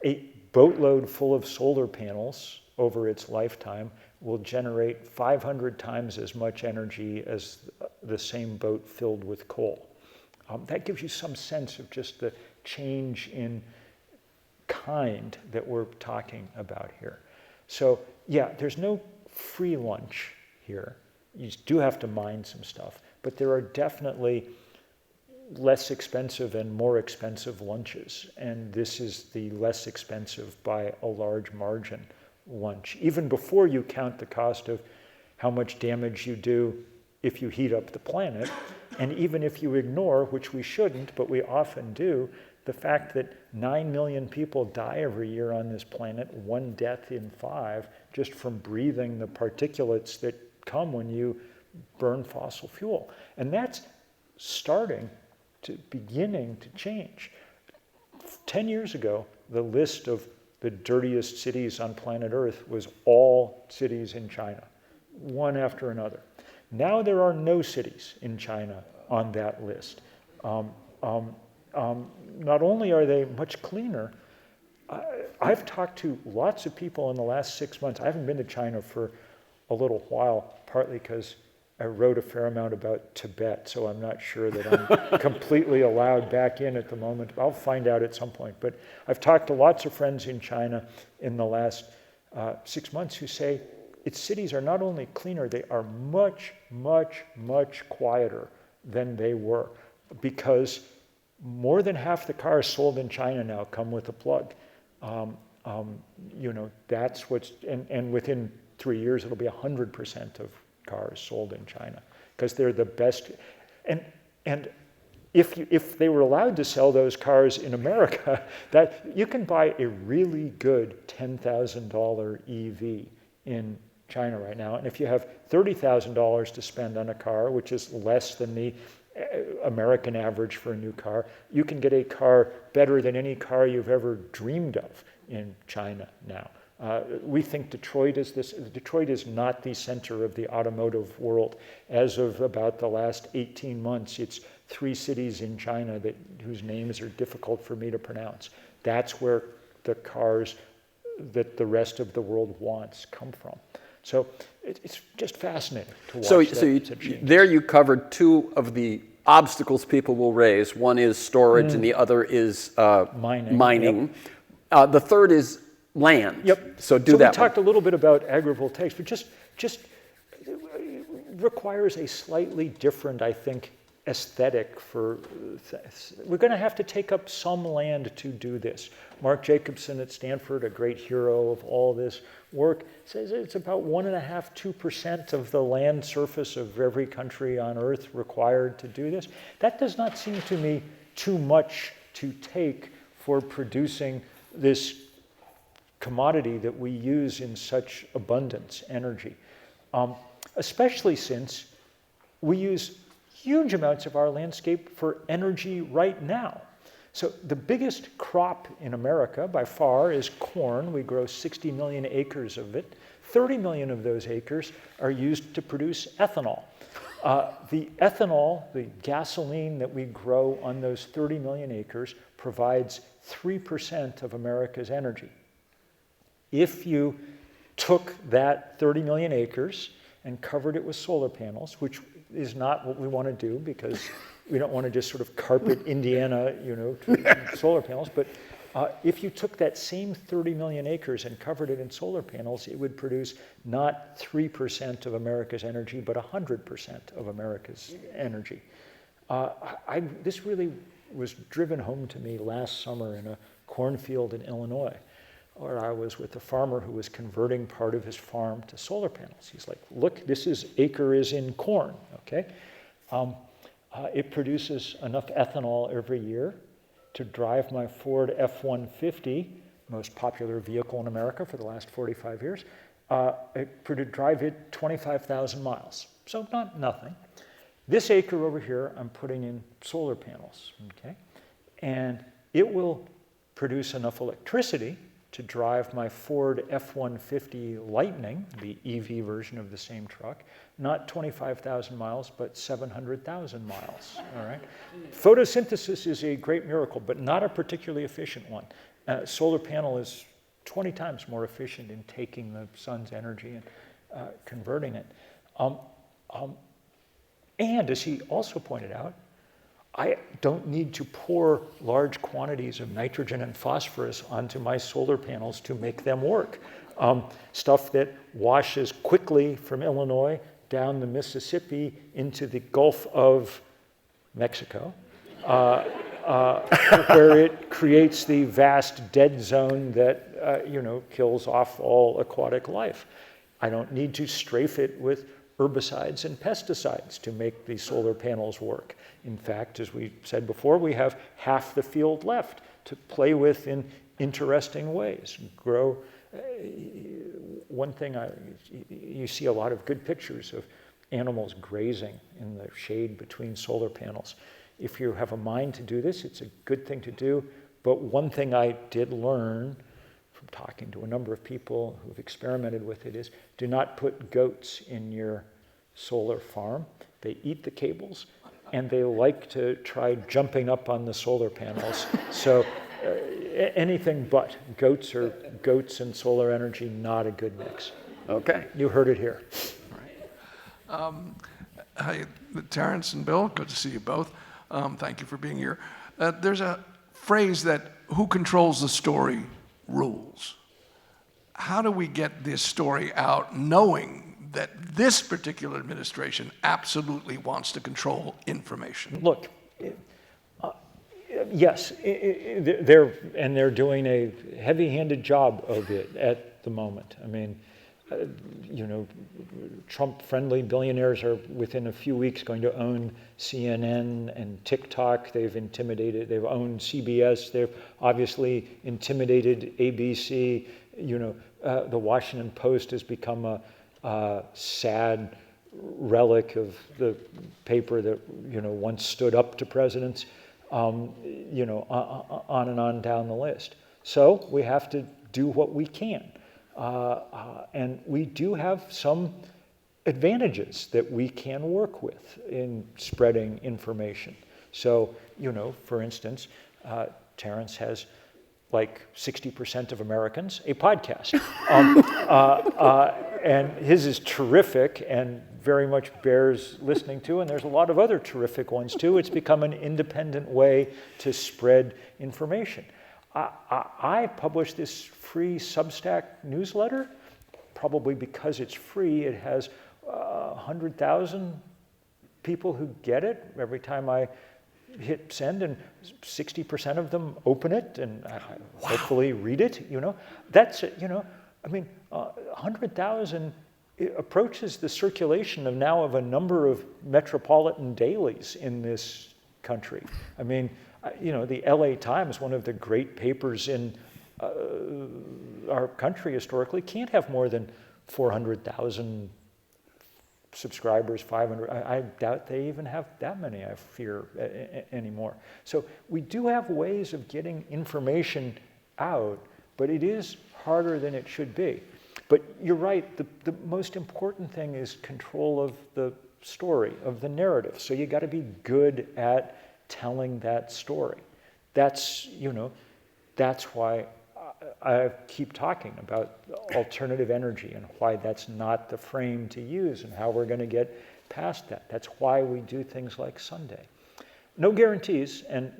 A boatload full of solar panels over its lifetime will generate 500 times as much energy as the same boat filled with coal. That gives you some sense of just the change in kind that we're talking about here. So yeah, there's no free lunch here. You do have to mine some stuff, but there are definitely less expensive and more expensive lunches, and this is the less expensive by a large margin lunch, even before you count the cost of how much damage you do if you heat up the planet, and even if you ignore, which we shouldn't, but we often do, the fact that 9 million people die every year on this planet, 1 death in 5, just from breathing the particulates that come when you burn fossil fuel. And that's beginning to change. 10 years ago, the list of the dirtiest cities on planet Earth was all cities in China, one after another. Now there are no cities in China on that list. Not only are they much cleaner, I've talked to lots of people in the last 6 months. I haven't been to China for a little while, partly because I wrote a fair amount about Tibet, so I'm not sure that I'm completely allowed back in at the moment. I'll find out at some point. But I've talked to lots of friends in China in the last 6 months who say its cities are not only cleaner, they are much, much, much quieter than they were, because more than half the cars sold in China now come with a plug. That's what's, and within 3 years, it'll be 100% of cars sold in China, because they're the best. And if they were allowed to sell those cars in America, that you can buy a really good $10,000 EV in China right now. And if you have $30,000 to spend on a car, which is less than the American average for a new car, you can get a car better than any car you've ever dreamed of in China now. We think Detroit is not the center of the automotive world. As of about the last 18 months, it's 3 cities in China whose names are difficult for me to pronounce. That's where the cars that the rest of the world wants come from. So it's just fascinating to watch. There you covered 2 of the obstacles people will raise. One is storage, and the other is mining. Yep. The third is land. Yep. So we talked a little bit about agrivoltaics, but just requires a slightly different, I think, aesthetic for. We're going to have to take up some land to do this. Mark Jacobson at Stanford, a great hero of all this work, says it's about 1.5–2% of the land surface of every country on Earth required to do this. That does not seem to me too much to take for producing this commodity that we use in such abundance, energy. Especially since we use huge amounts of our landscape for energy right now. So the biggest crop in America by far is corn. We grow 60 million acres of it. 30 million of those acres are used to produce ethanol. The ethanol, the gasoline that we grow on those 30 million acres, provides 3% of America's energy. If you took that 30 million acres and covered it with solar panels, which is not what we want to do because we don't want to just sort of carpet Indiana, to solar panels, but if you took that same 30 million acres and covered it in solar panels, it would produce not 3% of America's energy, but 100% of America's energy. This really was driven home to me last summer in a cornfield in Illinois, where I was with a farmer who was converting part of his farm to solar panels. He's like, look, acre is in corn, okay? It produces enough ethanol every year to drive my Ford F-150, most popular vehicle in America for the last 45 years, to drive it 25,000 miles. So not nothing. This acre over here, I'm putting in solar panels, okay? and it will produce enough electricity to drive my Ford F-150 Lightning, the EV version of the same truck, not 25,000 miles, but 700,000 miles, all right? Photosynthesis is a great miracle, but not a particularly efficient one. Solar panel is 20 times more efficient in taking the sun's energy and converting it. And as he also pointed out, I don't need to pour large quantities of nitrogen and phosphorus onto my solar panels to make them work. Stuff that washes quickly from Illinois down the Mississippi into the Gulf of Mexico, where it creates the vast dead zone that kills off all aquatic life. I don't need to strafe it with herbicides and pesticides to make the solar panels work. In fact, as we said before, we have half the field left to play with in interesting ways. Grow. One thing, you see a lot of good pictures of animals grazing in the shade between solar panels. If you have a mind to do this, it's a good thing to do. But one thing I did learn from talking to a number of people who've experimented with it is do not put goats in your solar farm. They eat the cables, and they like to try jumping up on the solar panels. So anything but. Goats and solar energy, not a good mix. Okay. You heard it here. Hi, Terrence and Bill, good to see you both. Thank you for being here. There's a phrase that who controls the story rules. How do we get this story out knowing that this particular administration absolutely wants to control information? Look, yes, they're doing a heavy-handed job of it at the moment. I mean, Trump-friendly billionaires are within a few weeks going to own CNN and TikTok. They've owned CBS. They've obviously intimidated ABC. The Washington Post has become a sad relic of the paper that once stood up to presidents. On and on down the list. So we have to do what we can. And we do have some advantages that we can work with in spreading information. So, for instance, Terrence has like 60% of Americans a podcast. And his is terrific and very much bears listening to, and there's a lot of other terrific ones too. It's become an independent way to spread information. I publish this free Substack newsletter, probably because it's free. It has 100,000 people who get it every time I hit send, and 60% of them open it and hopefully read it. That's 100,000 approaches the circulation of a number of metropolitan dailies in this country. I mean, the LA Times, one of the great papers in our country historically, can't have more than 400,000 subscribers, 500. I doubt they even have that many, I fear, anymore. So we do have ways of getting information out, but it is harder than it should be. But you're right, the most important thing is control of the story, of the narrative. So you got to be good at telling that story. That's why I keep talking about alternative energy and why that's not the frame to use and how we're going to get past that. That's why we do things like Sunday. No guarantees, and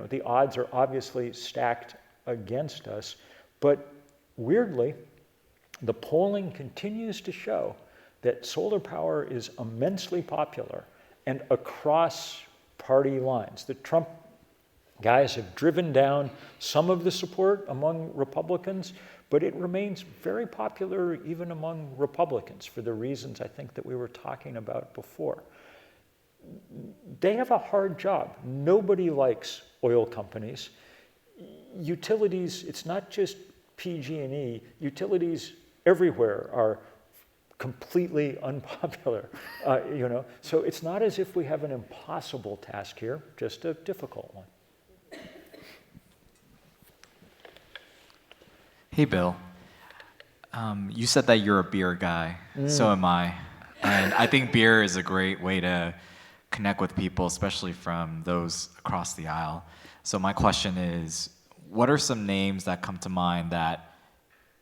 the odds are obviously stacked against us, but weirdly, the polling continues to show that solar power is immensely popular and across party lines. The Trump guys have driven down some of the support among Republicans, but it remains very popular even among Republicans for the reasons I think that we were talking about before. They have a hard job. Nobody likes oil companies. Utilities, it's not just PG&E, utilities everywhere are completely unpopular, So it's not as if we have an impossible task here, just a difficult one. Hey, Bill. You said that you're a beer guy. So am I. And I think beer is a great way to connect with people, especially from those across the aisle. So my question is, what are some names that come to mind that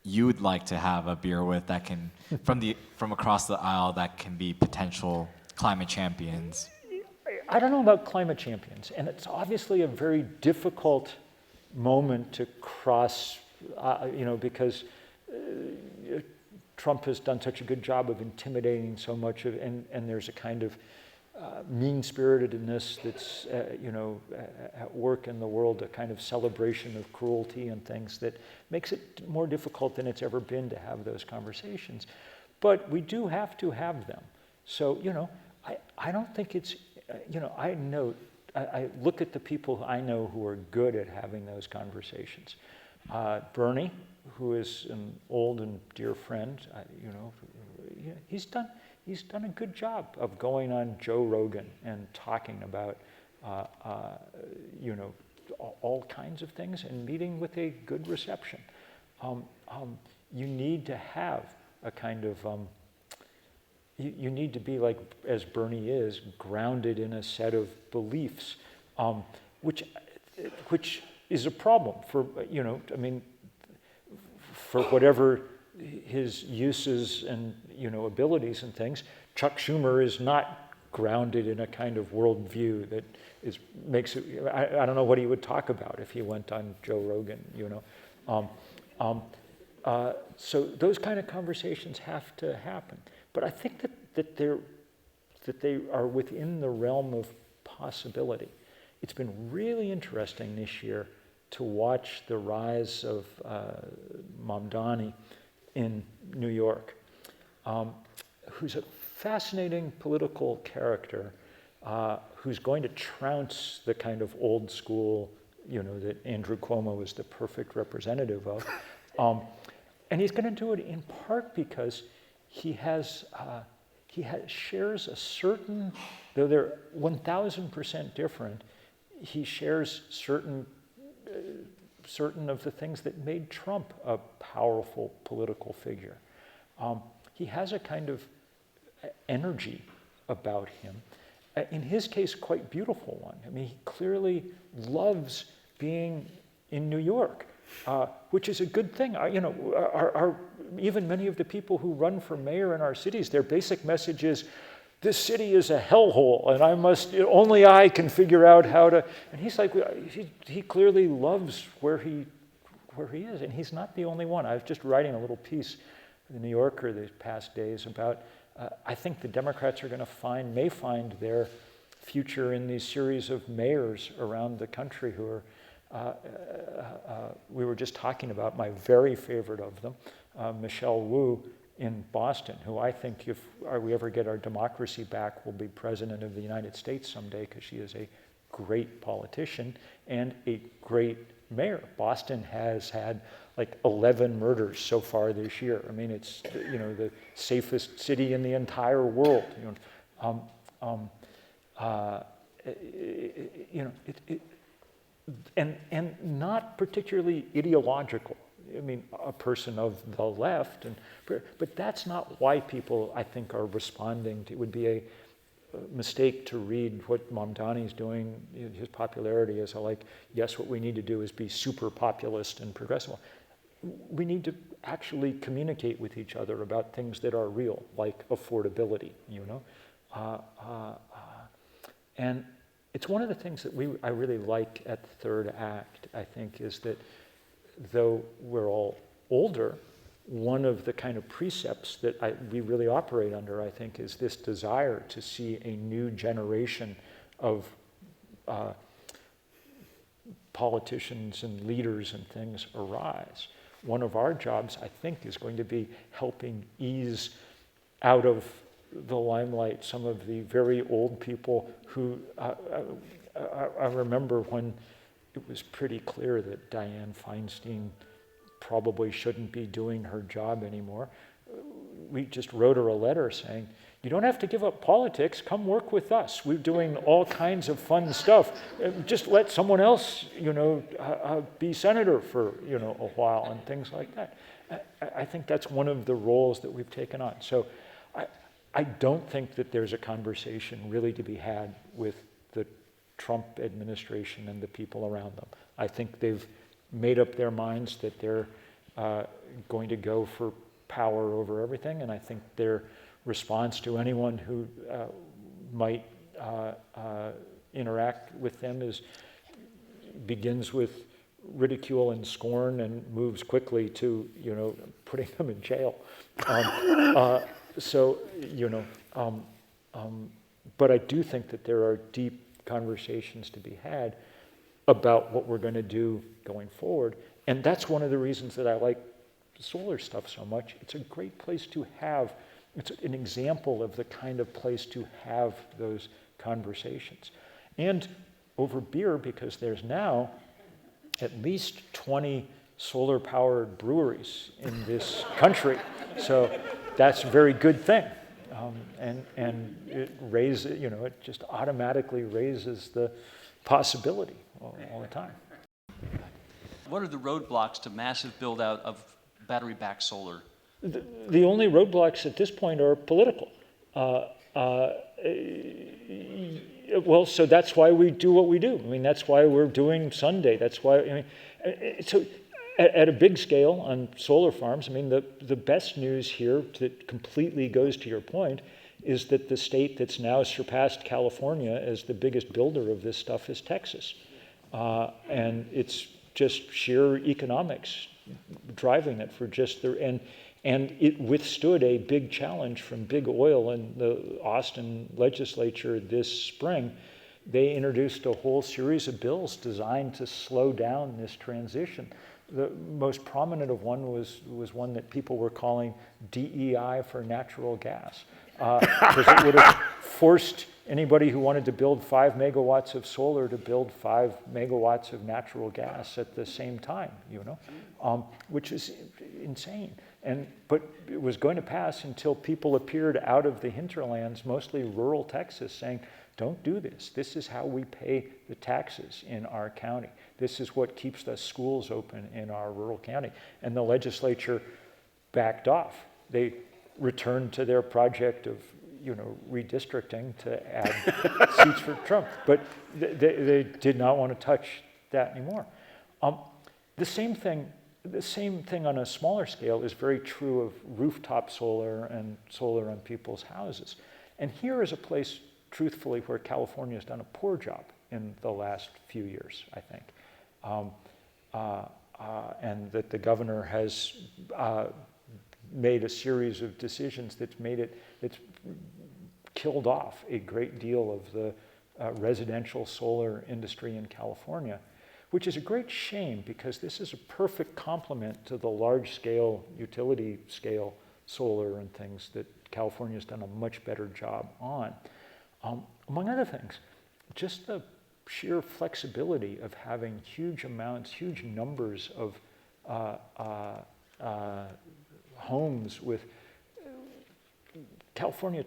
you would like to have a beer with that can, from across the aisle, that can be potential climate champions? I don't know about climate champions, and it's obviously a very difficult moment to cross, because Trump has done such a good job of intimidating so much of, and there's a kind of mean-spiritedness that's, at work in the world, a kind of celebration of cruelty and things that makes it more difficult than it's ever been to have those conversations. But we do have to have them. So, I don't think it's, I look at the people I know who are good at having those conversations. Bernie, who is an old and dear friend, he's done a good job of going on Joe Rogan and talking about, all kinds of things and meeting with a good reception. You need to have a kind of, you need to be like, as Bernie is, grounded in a set of beliefs, which is a problem for, for whatever his uses and abilities and things. Chuck Schumer is not grounded in a kind of worldview that makes it. I don't know what he would talk about if he went on Joe Rogan. So those kind of conversations have to happen. But I think that they are within the realm of possibility. It's been really interesting this year to watch the rise of Mamdani in New York, who's a fascinating political character who's going to trounce the kind of old school, that Andrew Cuomo is the perfect representative of. And he's going to do it in part because he shares a certain, though they're 1,000% different, he shares certain of the things that made Trump a powerful political figure. He has a kind of energy about him. In his case, quite beautiful one. I mean, he clearly loves being in New York, which is a good thing. Even many of the people who run for mayor in our cities, their basic message is, this city is a hellhole, and only I can figure out how to. And he's like, he clearly loves where he is, and he's not the only one. I was just writing a little piece for the New Yorker these past days about. I think the Democrats are going to may find their future in these series of mayors around the country who are. We were just talking about my very favorite of them, Michelle Wu in Boston, who I think if we ever get our democracy back will be president of the United States someday because she is a great politician and a great mayor. Boston has had like 11 murders so far this year. I mean, it's the safest city in the entire world. And not particularly ideological. I mean, a person of the left, but that's not why people, I think, are responding to. It would be a mistake to read what Mamdani's doing, his popularity, as yes, what we need to do is be super populist and progressive. We need to actually communicate with each other about things that are real, like affordability, And it's one of the things that I really like at the third act, I think, is that though we're all older, one of the kind of precepts that we really operate under, I think, is this desire to see a new generation of politicians and leaders and things arise. One of our jobs, I think, is going to be helping ease out of the limelight some of the very old people who, I remember when it was pretty clear that Dianne Feinstein probably shouldn't be doing her job anymore. We just wrote her a letter saying, you don't have to give up politics. Come work with us. We're doing all kinds of fun stuff. Just let someone else, be senator for, a while and things like that. I think that's one of the roles that we've taken on. So I don't think that there's a conversation really to be had with the Trump administration and the people around them. I think they've made up their minds that they're going to go for power over everything, and I think their response to anyone who might interact with them begins with ridicule and scorn and moves quickly to putting them in jail. But I do think that there are deep conversations to be had about what we're going to do going forward, and that's one of the reasons that I like solar stuff so much. It's a great place to have. It's an example of the kind of place to have those conversations. And over beer, because there's now at least 20 solar-powered breweries in this country. So that's a very good thing. And it raises, it just automatically raises the possibility all the time. What are the roadblocks to massive build-out of battery-backed solar? The only roadblocks at this point are political. Well, so that's why we do what we do. I mean, that's why we're doing Sunday. That's why, so at a big scale on solar farms, I mean, the best news here that completely goes to your point is that the state that's now surpassed California as the biggest builder of this stuff is Texas. And it's just sheer economics driving it for just the, and it withstood a big challenge from big oil in the Austin legislature this spring. They introduced a whole series of bills designed to slow down this transition. The most prominent of one was one that people were calling DEI for natural gas, because it would have forced anybody who wanted to build 5 megawatts of solar to build 5 megawatts of natural gas at the same time, which is insane. But it was going to pass until people appeared out of the hinterlands, mostly rural Texas, saying, don't do this. This is how we pay the taxes in our county. This is what keeps the schools open in our rural county. And the legislature backed off. They returned to their project of redistricting to add seats for Trump. But they did not want to touch that anymore. The same thing on a smaller scale is very true of rooftop solar and solar on people's houses. And here is a place, truthfully, where California has done a poor job in the last few years, I think. And that the governor has made a series of decisions that's killed off a great deal of the residential solar industry in California, which is a great shame because this is a perfect complement to the large-scale, utility-scale solar and things that California has done a much better job on. Among other things, just the sheer flexibility of having huge numbers of homes with California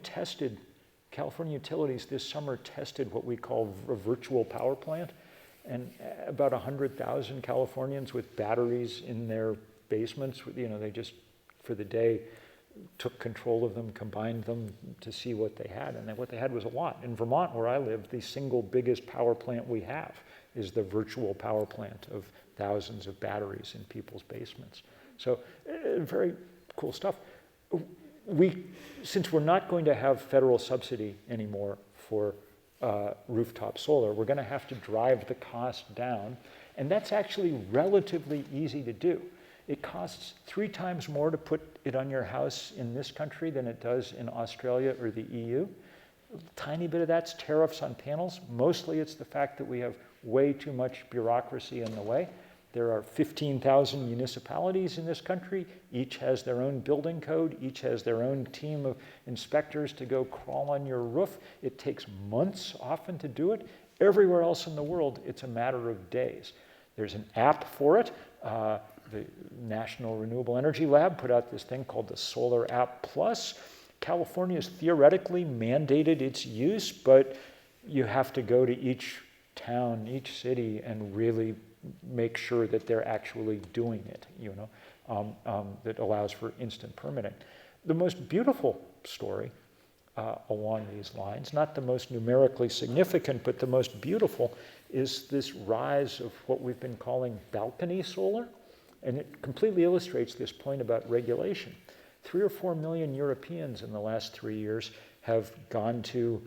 utilities this summer tested what we call a virtual power plant, and about 100,000 Californians with batteries in their basements, they just for the day took control of them, combined them to see what they had, and what they had was a lot. In Vermont, where I live, the single biggest power plant we have is the virtual power plant of thousands of batteries in people's basements. So very cool stuff. Since we're not going to have federal subsidy anymore for rooftop solar, we're going to have to drive the cost down, and that's actually relatively easy to do. It costs 3 times more to put it on your house in this country than it does in Australia or the EU. A tiny bit of that's tariffs on panels. Mostly it's the fact that we have way too much bureaucracy in the way. There are 15,000 municipalities in this country. Each has their own building code. Each has their own team of inspectors to go crawl on your roof. It takes months often to do it. Everywhere else in the world, it's a matter of days. There's an app for it. The National Renewable Energy Lab put out this thing called the Solar App Plus. California's theoretically mandated its use, but you have to go to each town, each city, and really make sure that they're actually doing it, that allows for instant permitting. The most beautiful story along these lines, not the most numerically significant, but the most beautiful, is this rise of what we've been calling balcony solar. And it completely illustrates this point about regulation. 3 or 4 million Europeans in the last 3 years have gone to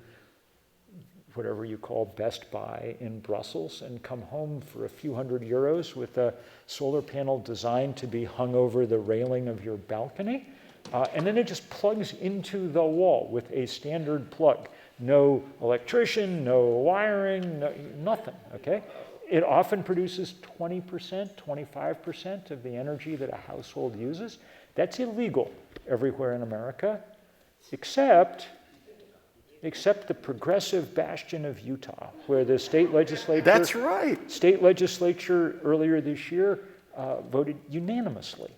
whatever you call Best Buy in Brussels and come home for a few €100 with a solar panel designed to be hung over the railing of your balcony. And then it just plugs into the wall with a standard plug. No electrician, no wiring, nothing, okay? It often produces 20%, 25% of the energy that a household uses. That's illegal everywhere in America, except the progressive bastion of Utah, where the state legislature... That's right. State legislature earlier this year voted unanimously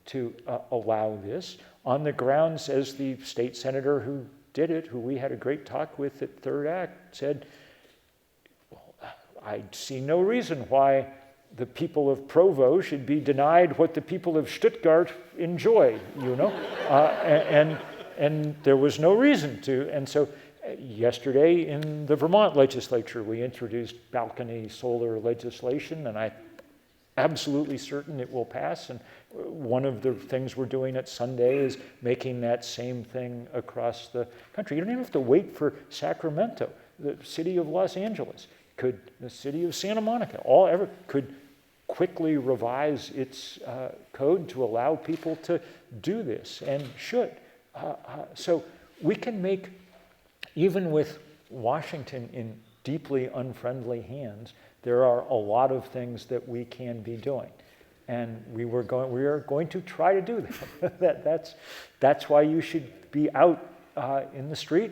to allow this on the grounds, as the state senator who did it, who we had a great talk with at Third Act, said, I see no reason why the people of Provo should be denied what the people of Stuttgart enjoy, and there was no reason to. And so yesterday in the Vermont legislature, we introduced balcony solar legislation, and I'm absolutely certain it will pass. And one of the things we're doing at Sunday is making that same thing across the country. You don't even have to wait for Sacramento. The city of Los Angeles the city of Santa Monica, could quickly revise its code to allow people to do this, and should. So we can make, even with Washington in deeply unfriendly hands, there are a lot of things that we can be doing. And we are going to try to do that. That's why you should be out in the street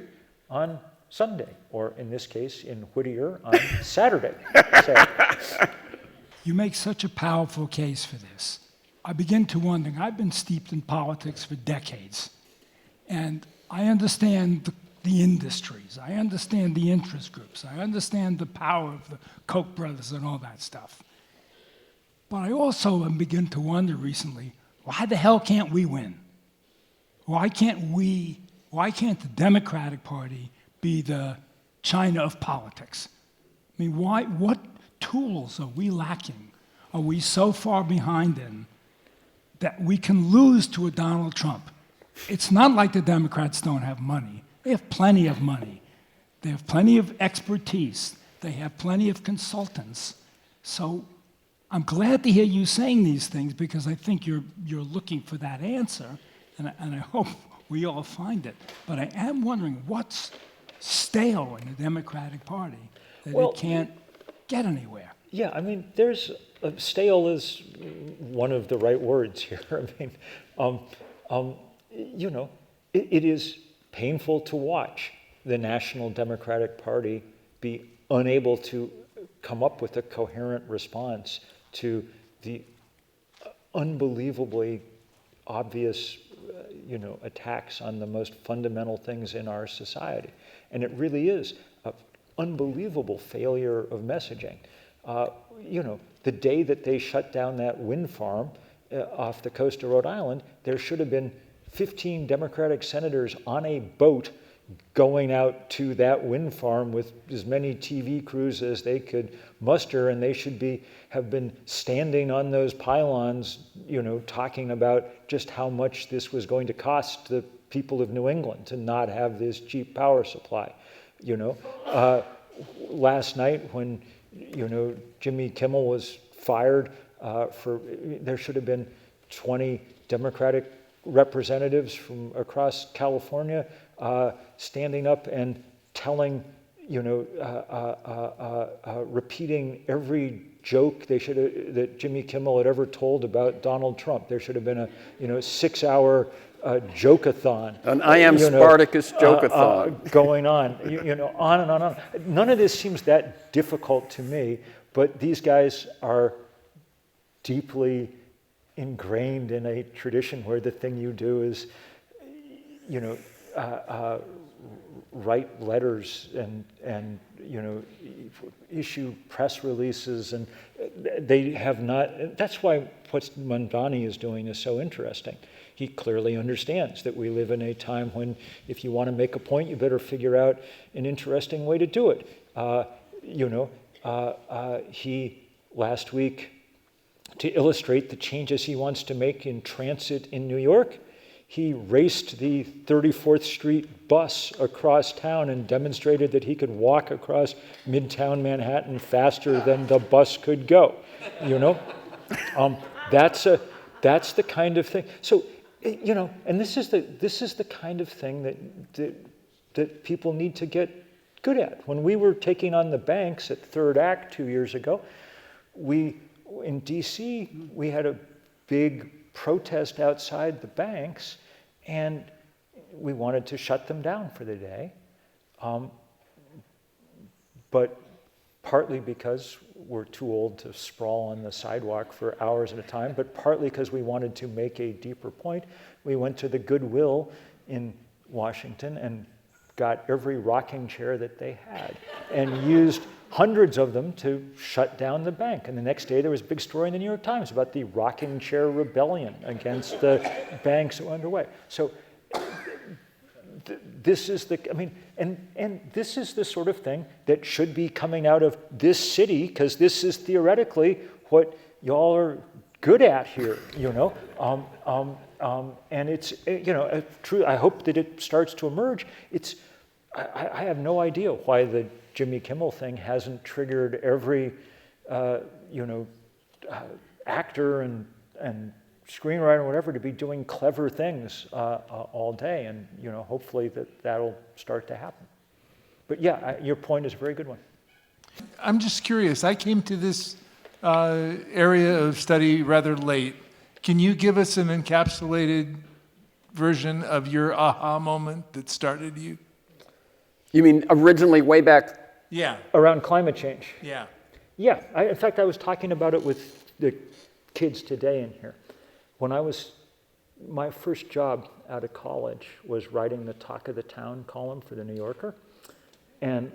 on Sunday, or in this case, in Whittier on Saturday. You make such a powerful case for this. I begin to wonder, I've been steeped in politics for decades, and I understand the industries, I understand the interest groups, I understand the power of the Koch brothers and all that stuff. But I also begin to wonder recently, why the hell can't we win? Why can't the Democratic Party be the China of politics? I mean, what tools are we lacking? Are we so far behind in that we can lose to a Donald Trump? It's not like the Democrats don't have money. They have plenty of money. They have plenty of expertise. They have plenty of consultants. So I'm glad to hear you saying these things, because I think you're looking for that answer, and I hope we all find it. But I am wondering what's stale in the Democratic Party that it can't get anywhere. Yeah, I mean, stale is one of the right words here. I mean, it is painful to watch the National Democratic Party be unable to come up with a coherent response to the unbelievably obvious, attacks on the most fundamental things in our society. And it really is an unbelievable failure of messaging. The day that they shut down that wind farm off the coast of Rhode Island, there should have been 15 Democratic senators on a boat going out to that wind farm with as many TV crews as they could muster, and they should have been standing on those pylons, talking about just how much this was going to cost the people of New England to not have this cheap power supply. Last night when Jimmy Kimmel was fired there should have been 20 Democratic representatives from across California standing up and telling, repeating every joke that Jimmy Kimmel had ever told about Donald Trump. There should have been a 6-hour joke-a-thon. An I am Spartacus joke-a-thon. Going on, on and on and on. None of this seems that difficult to me, but these guys are deeply ingrained in a tradition where the thing you do is, write letters and issue press releases, and they have not. That's why what Mandani is doing is so interesting. He clearly understands that we live in a time when if you want to make a point, you better figure out an interesting way to do it. He last week, to illustrate the changes he wants to make in transit in New York, he raced the 34th Street bus across town and demonstrated that he could walk across Midtown Manhattan faster than the bus could go. That's the kind of thing. So, and this is the kind of thing that people need to get good at. When we were taking on the banks at Third Act 2 years ago, in DC, we had a big protest outside the banks, and we wanted to shut them down for the day. But partly because we're too old to sprawl on the sidewalk for hours at a time, but partly because we wanted to make a deeper point, we went to the Goodwill in Washington and got every rocking chair that they had and used hundreds of them to shut down the bank. And the next day there was a big story in the New York Times about the rocking chair rebellion against the banks that were underway. So this is and this is the sort of thing that should be coming out of this city, because this is theoretically what y'all are good at here, and it's, true. I hope that it starts to emerge. I have no idea why the Jimmy Kimmel thing hasn't triggered every, actor and screenwriter or whatever to be doing clever things all day, and hopefully that'll start to happen. But yeah, your point is a very good one. I'm just curious. I came to this area of study rather late. Can you give us an encapsulated version of your aha moment that started you? You mean originally way back? Yeah. Around climate change. Yeah. Yeah. In fact, I was talking about it with the kids today in here. My first job out of college was writing the Talk of the Town column for the New Yorker, and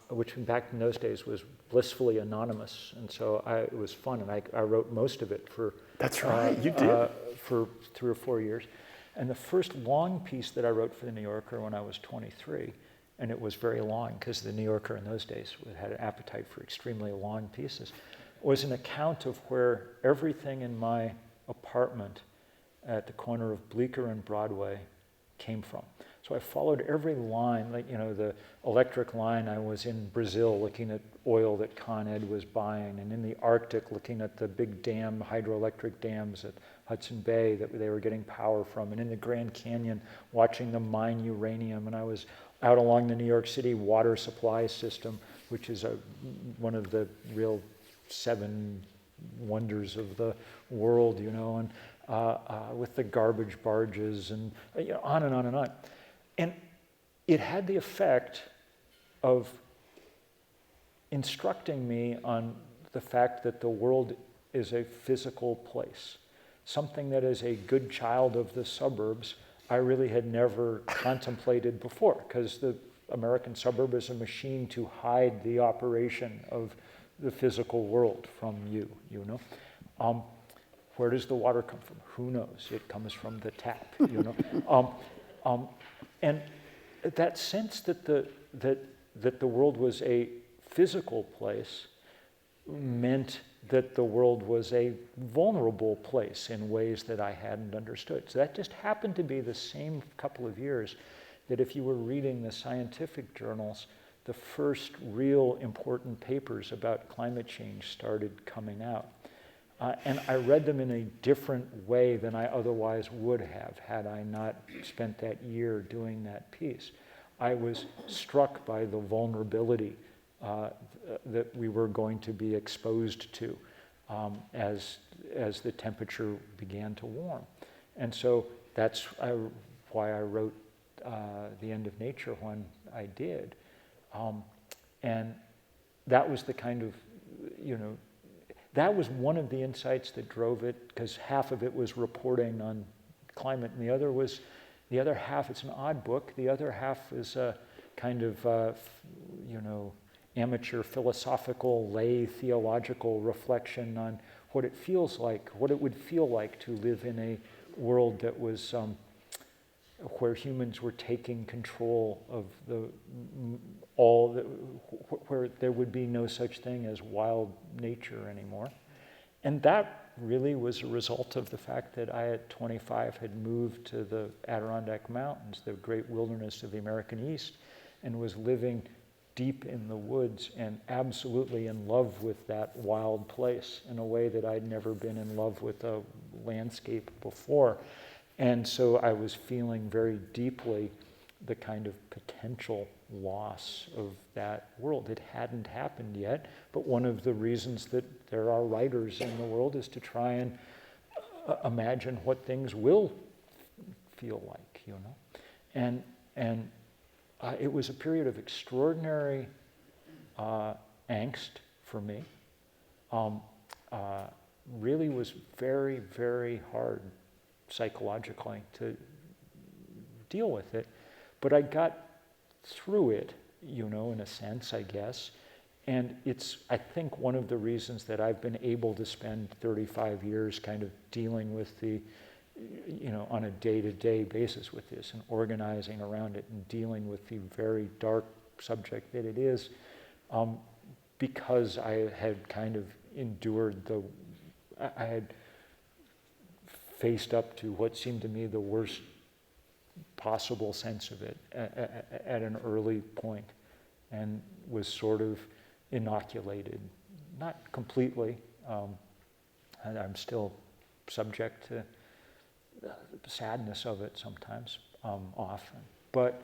which back in those days was blissfully anonymous, and so it was fun, and I wrote most of it for. That's right, you did. For 3 or 4 years. And the first long piece that I wrote for the New Yorker when I was 23, and it was very long because the New Yorker in those days had an appetite for extremely long pieces, was an account of where everything in my apartment at the corner of Bleecker and Broadway came from. So I followed every line, the electric line. I was in Brazil looking at oil that Con Ed was buying, and in the Arctic looking at the big hydroelectric dams at Hudson Bay that they were getting power from, and in the Grand Canyon watching them mine uranium. And I was out along the New York City water supply system, which is one of the real 7 wonders of the world, and with the garbage barges and on and on and on. And it had the effect of instructing me on the fact that the world is a physical place, something that as a good child of the suburbs, I really had never contemplated before, because the American suburb is a machine to hide the operation of the physical world from you, Where does the water come from? Who knows? It comes from the tap, And that sense that the world was a physical place meant that the world was a vulnerable place in ways that I hadn't understood. So that just happened to be the same couple of years that if you were reading the scientific journals, the first real important papers about climate change started coming out. And I read them in a different way than I otherwise would have had I not spent that year doing that piece. I was struck by the vulnerability that we were going to be exposed to as the temperature began to warm. And so that's why I wrote The End of Nature when I did. And that was the kind of, that was one of the insights that drove it, because half of it was reporting on climate and the other was The other half, it's an odd book. The other half is a kind of, amateur philosophical, lay theological reflection on what it feels like, what it would feel like to live in a world that was where humans were taking control of where there would be no such thing as wild nature anymore. And that really was a result of the fact that I, at 25, had moved to the Adirondack Mountains, the great wilderness of the American East, and was living deep in the woods and absolutely in love with that wild place in a way that I'd never been in love with a landscape before. And so I was feeling very deeply the kind of potential loss of that world. It hadn't happened yet, but one of the reasons that there are writers in the world is to try and imagine what things will feel like, And it was a period of extraordinary angst for me. Really was very, very hard psychologically to deal with it. But I got through it, in a sense, I guess. And it's, I think, one of the reasons that I've been able to spend 35 years kind of dealing with the, on a day-to-day basis with this and organizing around it and dealing with the very dark subject that it is, because I had kind of endured I had faced up to what seemed to me the worst possible sense of it at an early point, and was sort of inoculated, not completely. And I'm still subject to the sadness of it sometimes, often, but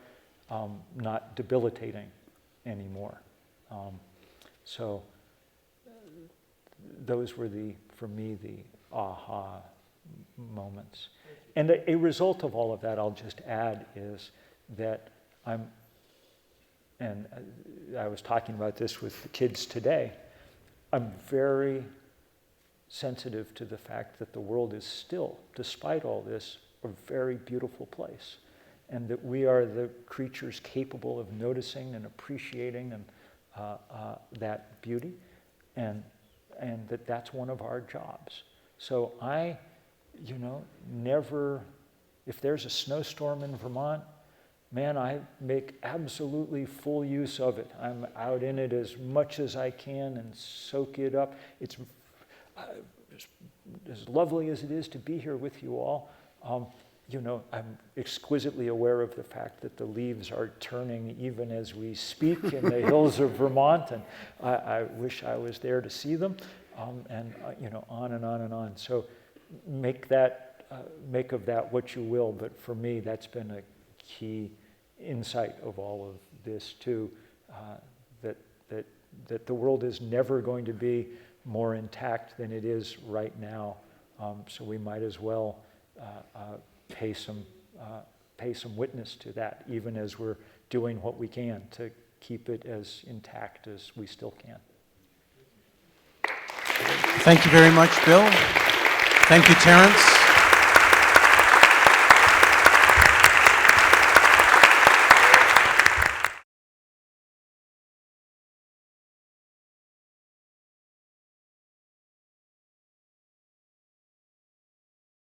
not debilitating anymore. So those were for me, the aha moments. And a result of all of that, I'll just add, is that I was talking about this with the kids today, I'm very sensitive to the fact that the world is still, despite all this, a very beautiful place. And that we are the creatures capable of noticing and appreciating that beauty, and that's one of our jobs. So I, never, if there's a snowstorm in Vermont, man, I make absolutely full use of it. I'm out in it as much as I can and soak it up. It's as lovely as it is to be here with you all. I'm exquisitely aware of the fact that the leaves are turning even as we speak in the hills of Vermont, and I wish I was there to see them, and on and on and on. So make of that what you will, but for me, that's been a key insight of all of this too, that the world is never going to be more intact than it is right now. So we might as well pay some witness to that, even as we're doing what we can to keep it as intact as we still can. Thank you very much, Bill. Thank you, Terrence.